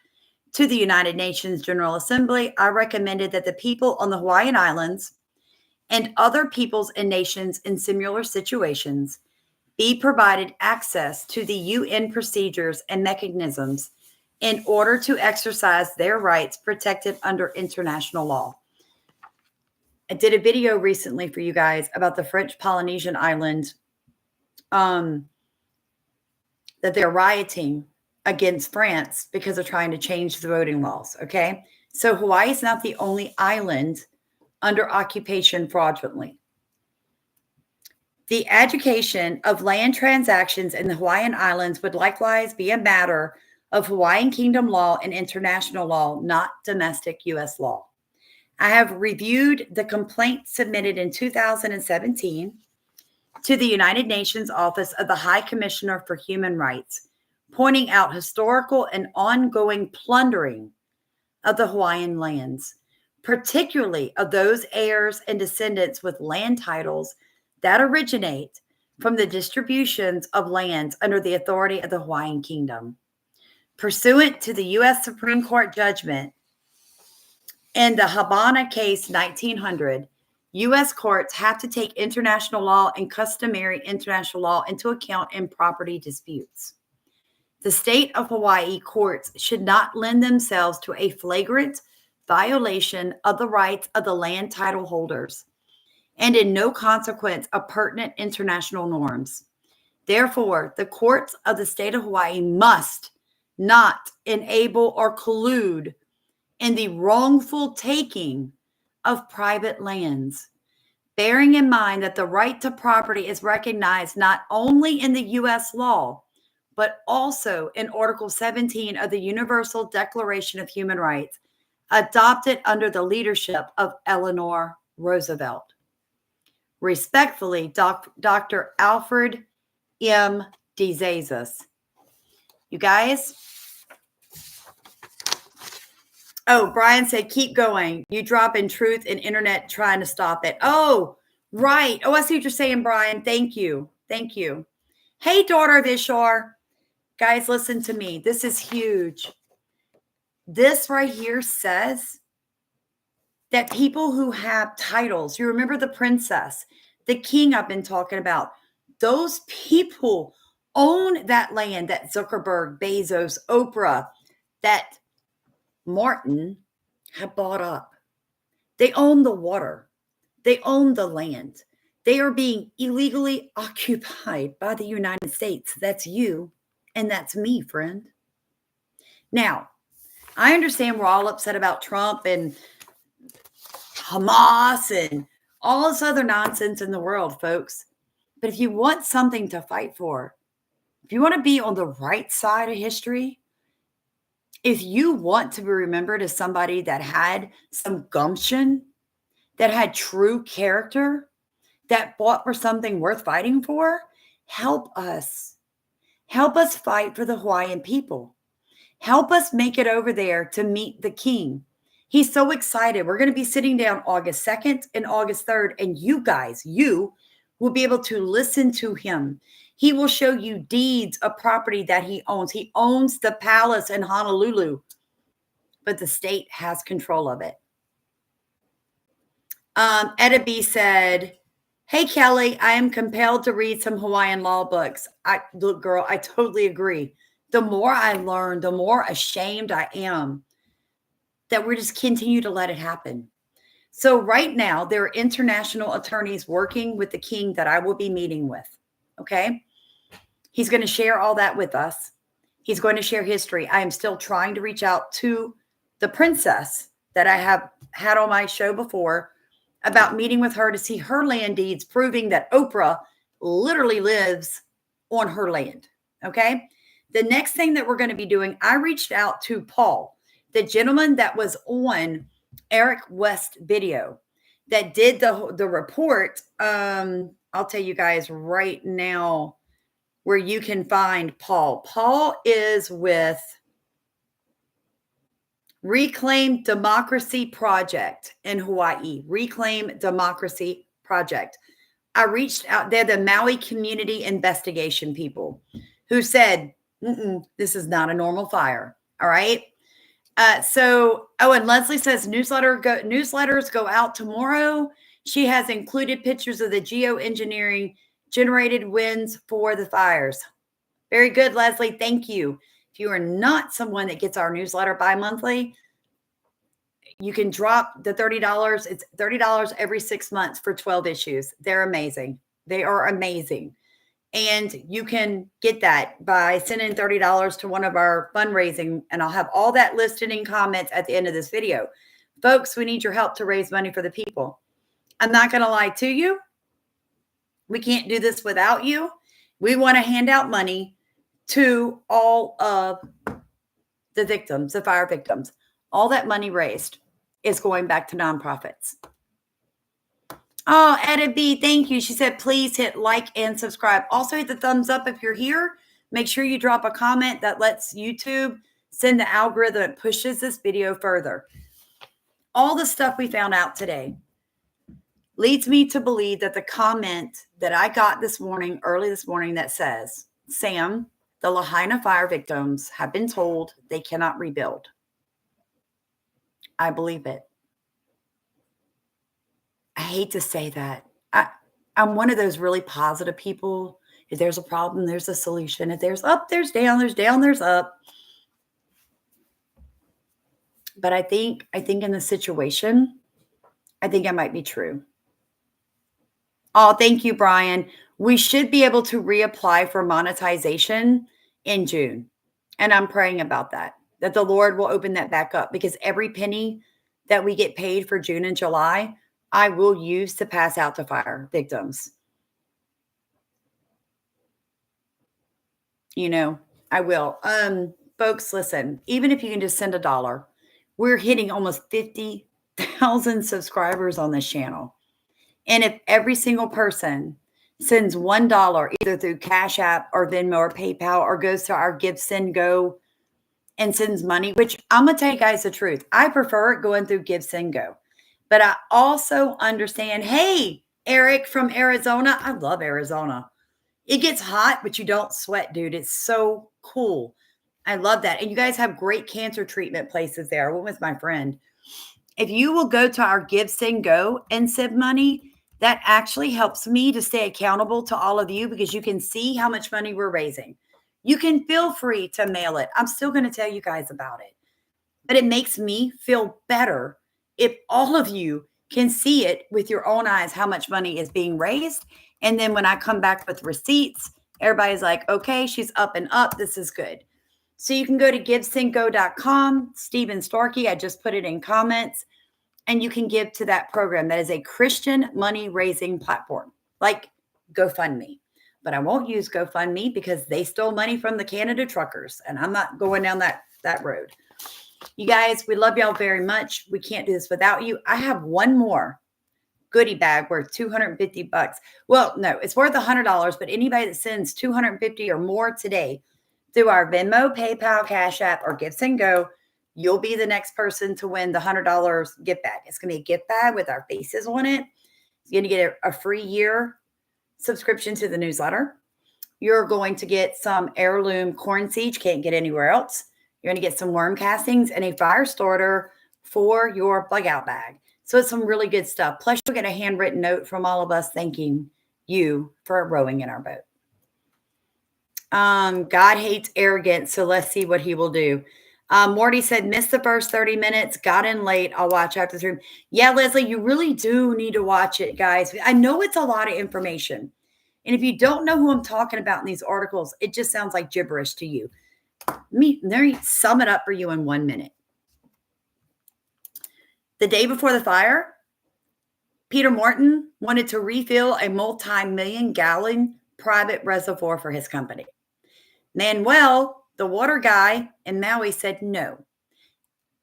to the United Nations General Assembly, I recommended that the people on the Hawaiian Islands and other peoples and nations in similar situations be provided access to the UN procedures and mechanisms in order to exercise their rights protected under international law. I did a video recently for you guys about the French Polynesian island that they're rioting against France because they're trying to change the voting laws, okay? So Hawaii is not the only island under occupation fraudulently. The adjudication of land transactions in the Hawaiian Islands would likewise be a matter of Hawaiian Kingdom law and international law, not domestic U.S. law. I have reviewed the complaint submitted in 2017 to the United Nations Office of the High Commissioner for Human Rights, pointing out historical and ongoing plundering of the Hawaiian lands, particularly of those heirs and descendants with land titles that originate from the distributions of lands under the authority of the Hawaiian Kingdom. Pursuant to the U.S. Supreme Court judgment in the Habana case 1900, U.S. courts have to take international law and customary international law into account in property disputes. The state of Hawaii courts should not lend themselves to a flagrant violation of the rights of the land title holders, and in no consequence of pertinent international norms. Therefore, the courts of the state of Hawaii must not enable or collude in the wrongful taking of private lands, bearing in mind that the right to property is recognized not only in the U.S. law, but also in Article 17 of the Universal Declaration of Human Rights, adopted under the leadership of Eleanor Roosevelt. Respectfully, Dr. Alfred M. DeZazis. You guys? Oh, Brian said, keep going. You drop in truth and internet trying to stop it. Oh, right. Oh, I see what you're saying, Brian. Thank you. Thank you. Hey, daughter of Ishar. Guys, listen to me. This is huge. This right here says that people who have titles, you remember the princess, the king I've been talking about, those people own that land that Zuckerberg, Bezos, Oprah, that Martin have bought up. They own the water. They own the land. They are being illegally occupied by the United States. That's you and that's me, friend. Now, I understand we're all upset about Trump and Hamas and all this other nonsense in the world, folks. But if you want something to fight for, if you want to be on the right side of history, if you want to be remembered as somebody that had some gumption, that had true character, that fought for something worth fighting for, help us. Help us fight for the Hawaiian people. Help us make it over there to meet the king. He's so excited. We're going to be sitting down August 2nd and August 3rd, and you guys, you will be able to listen to him. He will show you deeds of property that he owns. He owns the palace in Honolulu, but the state has control of it. Etta B said, hey, Kelly, I am compelled to read some Hawaiian law books. Look, girl, I totally agree. The more I learn, the more ashamed I am that we just continue to let it happen. So right now, there are international attorneys working with the king that I will be meeting with. Okay. He's going to share all that with us. He's going to share history. I am still trying to reach out to the princess that I have had on my show before about meeting with her to see her land deeds, proving that Oprah literally lives on her land. Okay. The next thing that we're going to be doing, I reached out to Paul, the gentleman that was on Eric West video that did the report. I'll tell you guys right now where you can find Paul. Paul is with Reclaim Democracy Project in Hawaii. Reclaim Democracy Project. I reached out. They're the Maui Community Investigation people who said, this is not a normal fire. All right. And Leslie says newsletters go out tomorrow. She has included pictures of the geoengineering generated winds for the fires. Very good, Leslie. Thank you. If you are not someone that gets our newsletter bi-monthly, you can drop the $30. It's $30 every 6 months for 12 issues. They're amazing. They are amazing. And you can get that by sending $30 to one of our fundraising, and I'll have all that listed in comments at the end of this video. Folks, we need your help to raise money for the people. I'm not going to lie to you. We can't do this without you. We want to hand out money to all of the victims, the fire victims. All that money raised is going back to nonprofits. Oh, Etta B, thank you. She said, please hit like and subscribe. Also hit the thumbs up if you're here. Make sure you drop a comment that lets YouTube send the algorithm that pushes this video further. All the stuff we found out today leads me to believe that the comment that I got early this morning that says, Sam, the Lahaina fire victims have been told they cannot rebuild. I believe it. I hate to say that. I'm one of those really positive people. If there's a problem, there's a solution. If there's up, there's down, there's down, there's up. But I think in the situation, I think I might be true. Oh, thank you, Brian. We should be able to reapply for monetization in June. And I'm praying about that the Lord will open that back up, because every penny that we get paid for June and July, I will use to pass out to fire victims. I will. Folks, listen, even if you can just send $1, we're hitting almost 50,000 subscribers on this channel. And if every single person sends $1, either through Cash App or Venmo or PayPal, or goes to our Give, Send, Go and sends money, which I'm going to tell you guys the truth. I prefer it going through Give, Send, Go. But I also understand, hey, Eric from Arizona. I love Arizona. It gets hot, but you don't sweat, dude. It's so cool. I love that. And you guys have great cancer treatment places there. I went with my friend. If you will go to our Give, Send, Go and send money, that actually helps me to stay accountable to all of you because you can see how much money we're raising. You can feel free to mail it. I'm still going to tell you guys about it. But it makes me feel better if all of you can see it with your own eyes how much money is being raised. And then when I come back with receipts, everybody's like, okay, she's up and up. This is good. So you can go to givesendgo.com. Stephen Starkey, I just put it in comments. And you can give to that program. That is a Christian money raising platform, like GoFundMe. But I won't use GoFundMe because they stole money from the Canada truckers. And I'm not going down that road. You guys, we love y'all very much. We can't do this without you. I have one more goodie bag worth $250. Well, no, it's worth $100, but anybody that sends $250 or more today through our Venmo, PayPal, Cash App, or Give, Send, Go, you'll be the next person to win the $100 gift bag. It's going to be a gift bag with our faces on it. You're going to get a free year subscription to the newsletter. You're going to get some heirloom corn seeds you can't get anywhere else. You're going to get some worm castings and a fire starter for your bug out bag. So it's some really good stuff. Plus, you'll get a handwritten note from all of us thanking you for rowing in our boat. God hates arrogance, so let's see what he will do. Morty said, missed the first 30 minutes, got in late. I'll watch after the room. Yeah, Leslie, you really do need to watch it, guys. I know it's a lot of information. And if you don't know who I'm talking about in these articles, it just sounds like gibberish to you. Let me sum it up for you in 1 minute. The day before the fire, Peter Morton wanted to refill a multi-million-gallon private reservoir for his company. Manuel, the water guy in Maui, said no.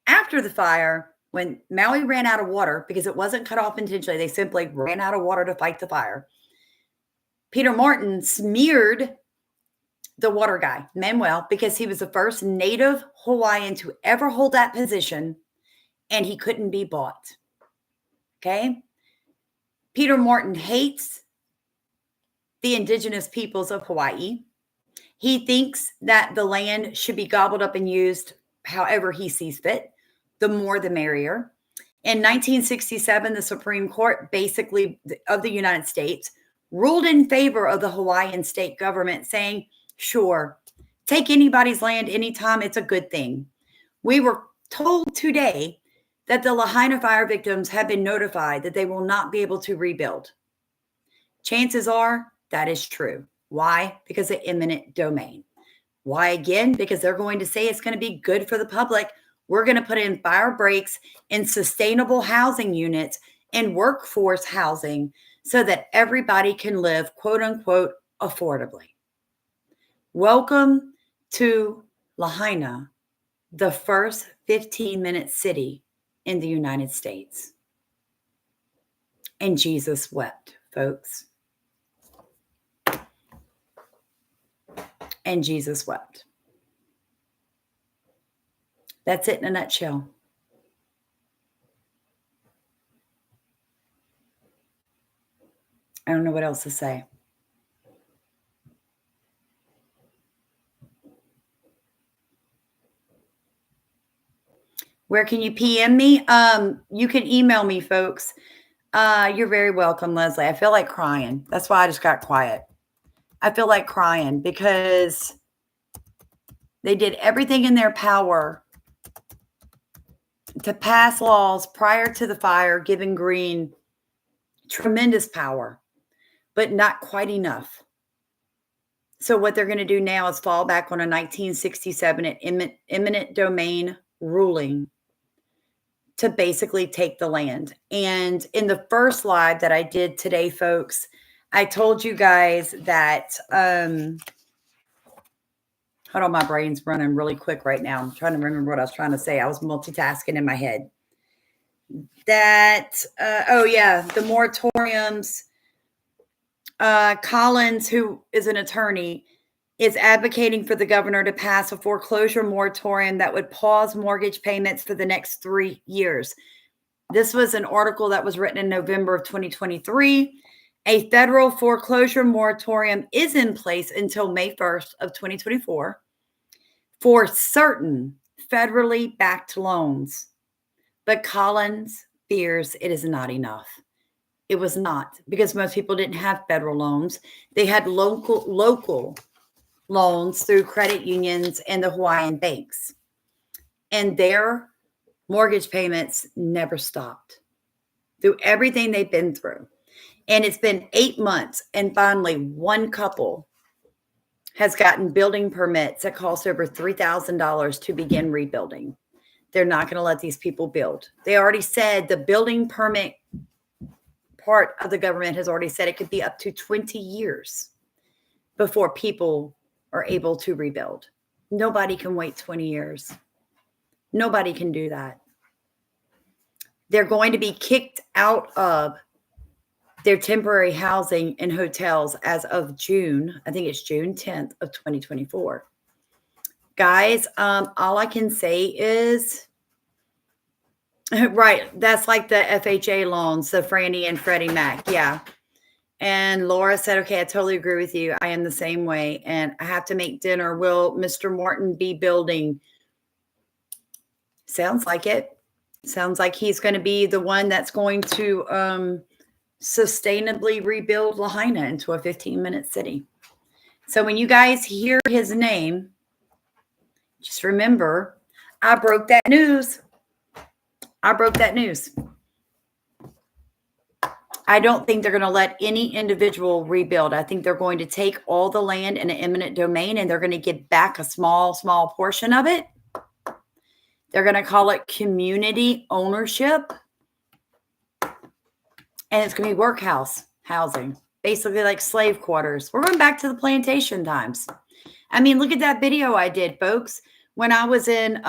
After the fire, when Maui ran out of water, because it wasn't cut off intentionally, they simply ran out of water to fight the fire, Peter Morton smeared the water guy, Manuel, because he was the first native Hawaiian to ever hold that position, and he couldn't be bought. Okay? Peter Morton hates the indigenous peoples of Hawaii. He thinks that the land should be gobbled up and used however he sees fit. The more, the merrier. In 1967, the Supreme Court, basically of the United States, ruled in favor of the Hawaiian state government, saying, sure, take anybody's land anytime. It's a good thing. We were told today that the Lahaina fire victims have been notified that they will not be able to rebuild. Chances are that is true. Why? Because of eminent domain. Why again? Because they're going to say it's going to be good for the public. We're going to put in fire breaks in sustainable housing units and workforce housing so that everybody can live, quote unquote, affordably. Welcome to Lahaina, the first 15-minute city in the United States. And Jesus wept, folks. And Jesus wept. That's it in a nutshell. I don't know what else to say. Where can you PM me? You can email me, folks. You're very welcome, Leslie. I feel like crying. That's why I just got quiet. I feel like crying because they did everything in their power to pass laws prior to the fire, giving green tremendous power, but not quite enough. So what they're going to do now is fall back on a 1967 eminent domain ruling to basically take the land. And in the first live that I did today, folks, I told you guys that, hold on, my brain's running really quick right now. I'm trying to remember what I was trying to say. I was multitasking in my head. That, the moratoriums, Collins, who is an attorney, is advocating for the governor to pass a foreclosure moratorium that would pause mortgage payments for the next 3 years. This was an article that was written in November of 2023. A federal foreclosure moratorium is in place until May 1st of 2024 for certain federally backed loans. But Collins fears it is not enough. It was not, because most people didn't have federal loans. They had local loans through credit unions and the Hawaiian banks. And their mortgage payments never stopped through everything they've been through. And it's been 8 months, and finally one couple has gotten building permits that cost over $3,000 to begin rebuilding. They're not going to let these people build. They already said the building permit part of the government has already said it could be up to 20 years before people are able to rebuild. Nobody can wait 20 years. Nobody can do that. They're going to be kicked out of their temporary housing and hotels as of June. I think it's June 10th of 2024. Guys, all I can say is, right, that's like the FHA loans, the Franny and Freddie Mac. Yeah. And Laura said, okay, I totally agree with you. I am the same way. And I have to make dinner. Will Mr. Morton be building? Sounds like it. Sounds like he's going to be the one that's going to sustainably rebuild Lahaina into a 15-minute city. So when you guys hear his name, just remember, I broke that news. I broke that news. I don't think they're going to let any individual rebuild. I think they're going to take all the land in an eminent domain and they're going to give back a small portion of it. They're going to call it community ownership. And it's going to be workhouse housing, basically like slave quarters. We're going back to the plantation times. I mean, look at that video I did, folks. When I was in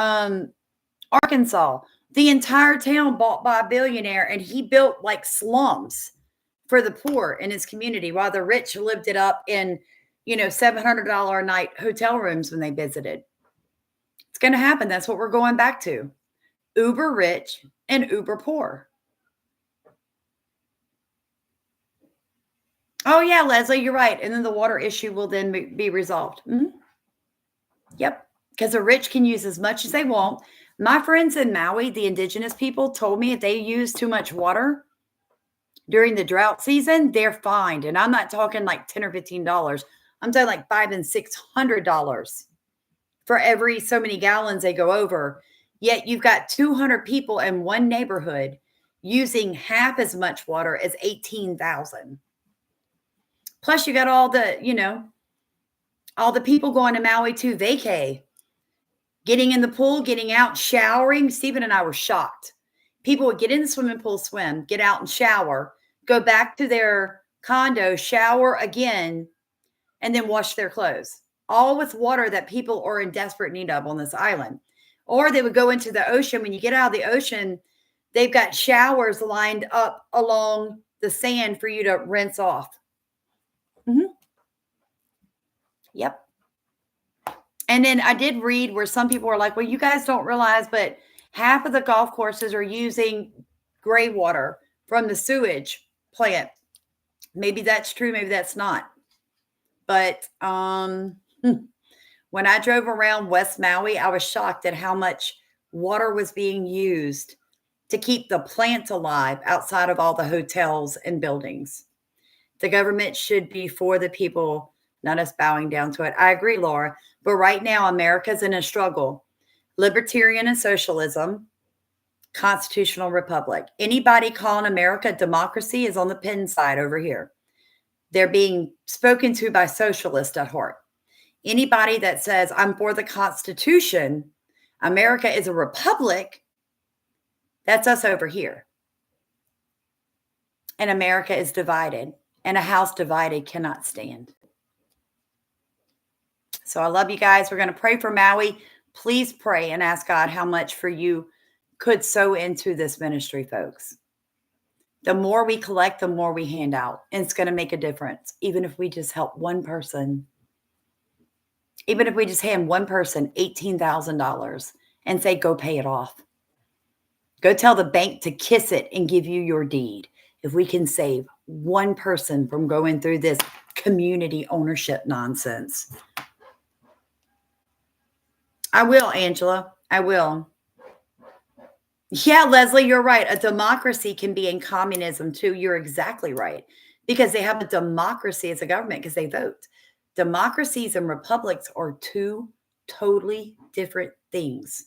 Arkansas, the entire town bought by a billionaire, and he built like slums for the poor in his community while the rich lived it up in, $700 a night hotel rooms when they visited. It's going to happen. That's what we're going back to. Uber rich and uber poor. Oh, yeah, Leslie, you're right. And then the water issue will then be resolved. Mm-hmm. Yep. Because the rich can use as much as they want. My friends in Maui, the indigenous people, told me if they use too much water during the drought season, they're fined. And I'm not talking like $10 or $15. I'm talking like $500 and $600 for every so many gallons they go over. Yet you've got 200 people in one neighborhood using half as much water as 18,000. Plus you got all the, all the people going to Maui to vacay. Getting in the pool, getting out, showering. Stephen and I were shocked. People would get in the swimming pool, swim, get out and shower, go back to their condo, shower again, and then wash their clothes. All with water that people are in desperate need of on this island. Or they would go into the ocean. When you get out of the ocean, they've got showers lined up along the sand for you to rinse off. Mm-hmm. Yep. And then I did read where some people were like, well, you guys don't realize, but half of the golf courses are using gray water from the sewage plant. Maybe that's true. Maybe that's not. But when I drove around West Maui, I was shocked at how much water was being used to keep the plants alive outside of all the hotels and buildings. The government should be for the people, not us bowing down to it. I agree, Laura. But right now, America's in a struggle. Libertarian and socialism, constitutional republic. Anybody calling America democracy is on the pin side over here. They're being spoken to by socialists at heart. Anybody that says, I'm for the Constitution, America is a republic, that's us over here. And America is divided, and a house divided cannot stand. So I love you guys. We're going to pray for Maui. Please pray and ask God how much for you could sow into this ministry, folks. The more we collect, the more we hand out. And it's going to make a difference. Even if we just help one person. Even if we just hand one person $18,000 and say, go pay it off. Go tell the bank to kiss it and give you your deed. If we can save one person from going through this community ownership nonsense. I will, Angela. I will. Yeah, Leslie, you're right. A democracy can be in communism too. You're exactly right. Because they have a democracy as a government because they vote. Democracies and republics are two totally different things.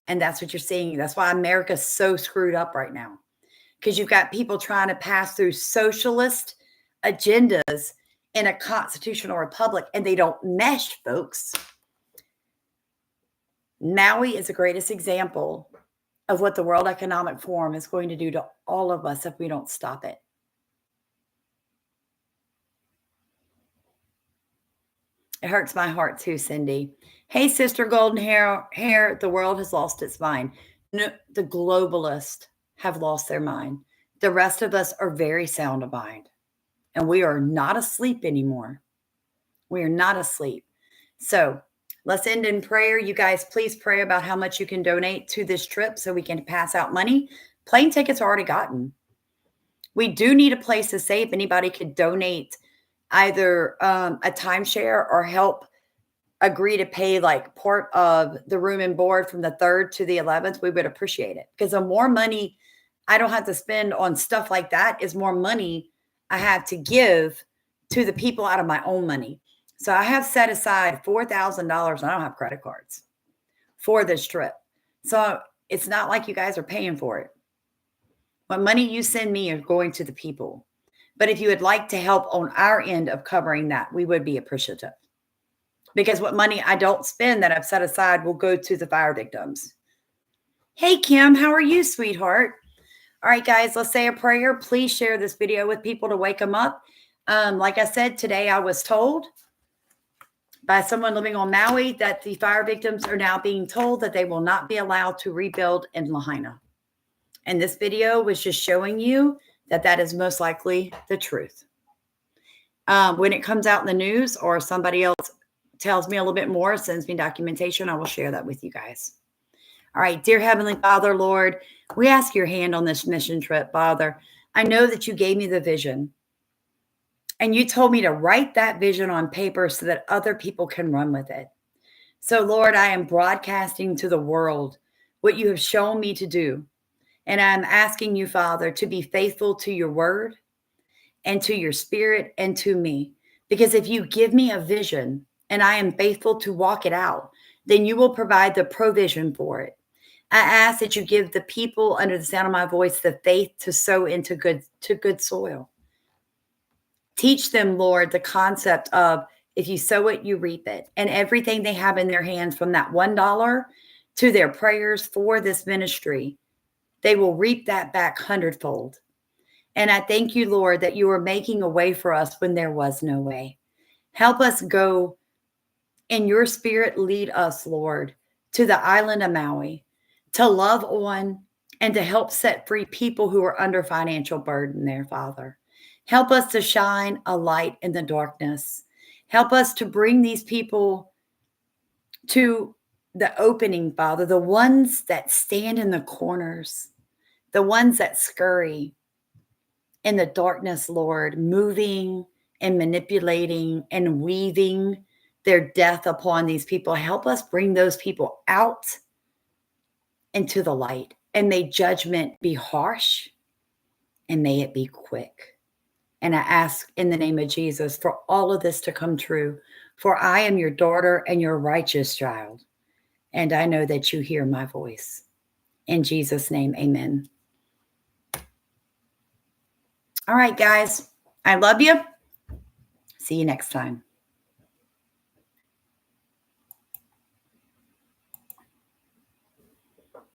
And that's what you're seeing. That's why America's so screwed up right now. Because you've got people trying to pass through socialist agendas in a constitutional republic, and they don't mesh, folks. Maui is the greatest example of what the World Economic Forum is going to do to all of us if we don't stop it. It hurts my heart too, Cindy. Hey, Sister Golden Hair, the world has lost its mind. No, the globalists have lost their mind. The rest of us are very sound of mind. And we are not asleep anymore. We are not asleep. So let's end in prayer. You guys, please pray about how much you can donate to this trip so we can pass out money. Plane tickets are already gotten. We do need a place to stay. If anybody could donate either a timeshare or help agree to pay like part of the room and board from the 3rd to the 11th, we would appreciate it. Because the more money I don't have to spend on stuff like that is more money I have to give to the people out of my own money. So I have set aside $4,000, and I don't have credit cards for this trip. So it's not like you guys are paying for it. What money you send me is going to the people. But if you would like to help on our end of covering that, we would be appreciative. Because what money I don't spend that I've set aside will go to the fire victims. Hey, Kim, how are you, sweetheart? All right, guys, let's say a prayer. Please share this video with people to wake them up. Like I said, today I was told by someone living on Maui that the fire victims are now being told that they will not be allowed to rebuild in Lahaina. And this video was just showing you that that is most likely the truth. When it comes out in the news or somebody else tells me a little bit more, sends me documentation, I will share that with you guys. All right, dear Heavenly Father, Lord, we ask your hand on this mission trip, Father. I know that you gave me the vision. And you told me to write that vision on paper so that other people can run with it. So, Lord, I am broadcasting to the world what you have shown me to do. And I'm asking you, Father, to be faithful to your word and to your spirit and to me. Because if you give me a vision and I am faithful to walk it out, then you will provide the provision for it. I ask that you give the people under the sound of my voice the faith to sow into good soil. Teach them, Lord, the concept of if you sow it, you reap it. And everything they have in their hands, from that $1 to their prayers for this ministry, they will reap that back hundredfold. And I thank you, Lord, that you are making a way for us when there was no way. Help us go in your spirit. Lead us, Lord, to the island of Maui to love on and to help set free people who are under financial burden there, Father. Help us to shine a light in the darkness. Help us to bring these people to the opening, Father, the ones that stand in the corners, the ones that scurry in the darkness, Lord, moving and manipulating and weaving their death upon these people. Help us bring those people out into the light, and may judgment be harsh and may it be quick. And I ask in the name of Jesus for all of this to come true. For I am your daughter and your righteous child. And I know that you hear my voice. In Jesus' name, amen. All right, guys. I love you. See you next time.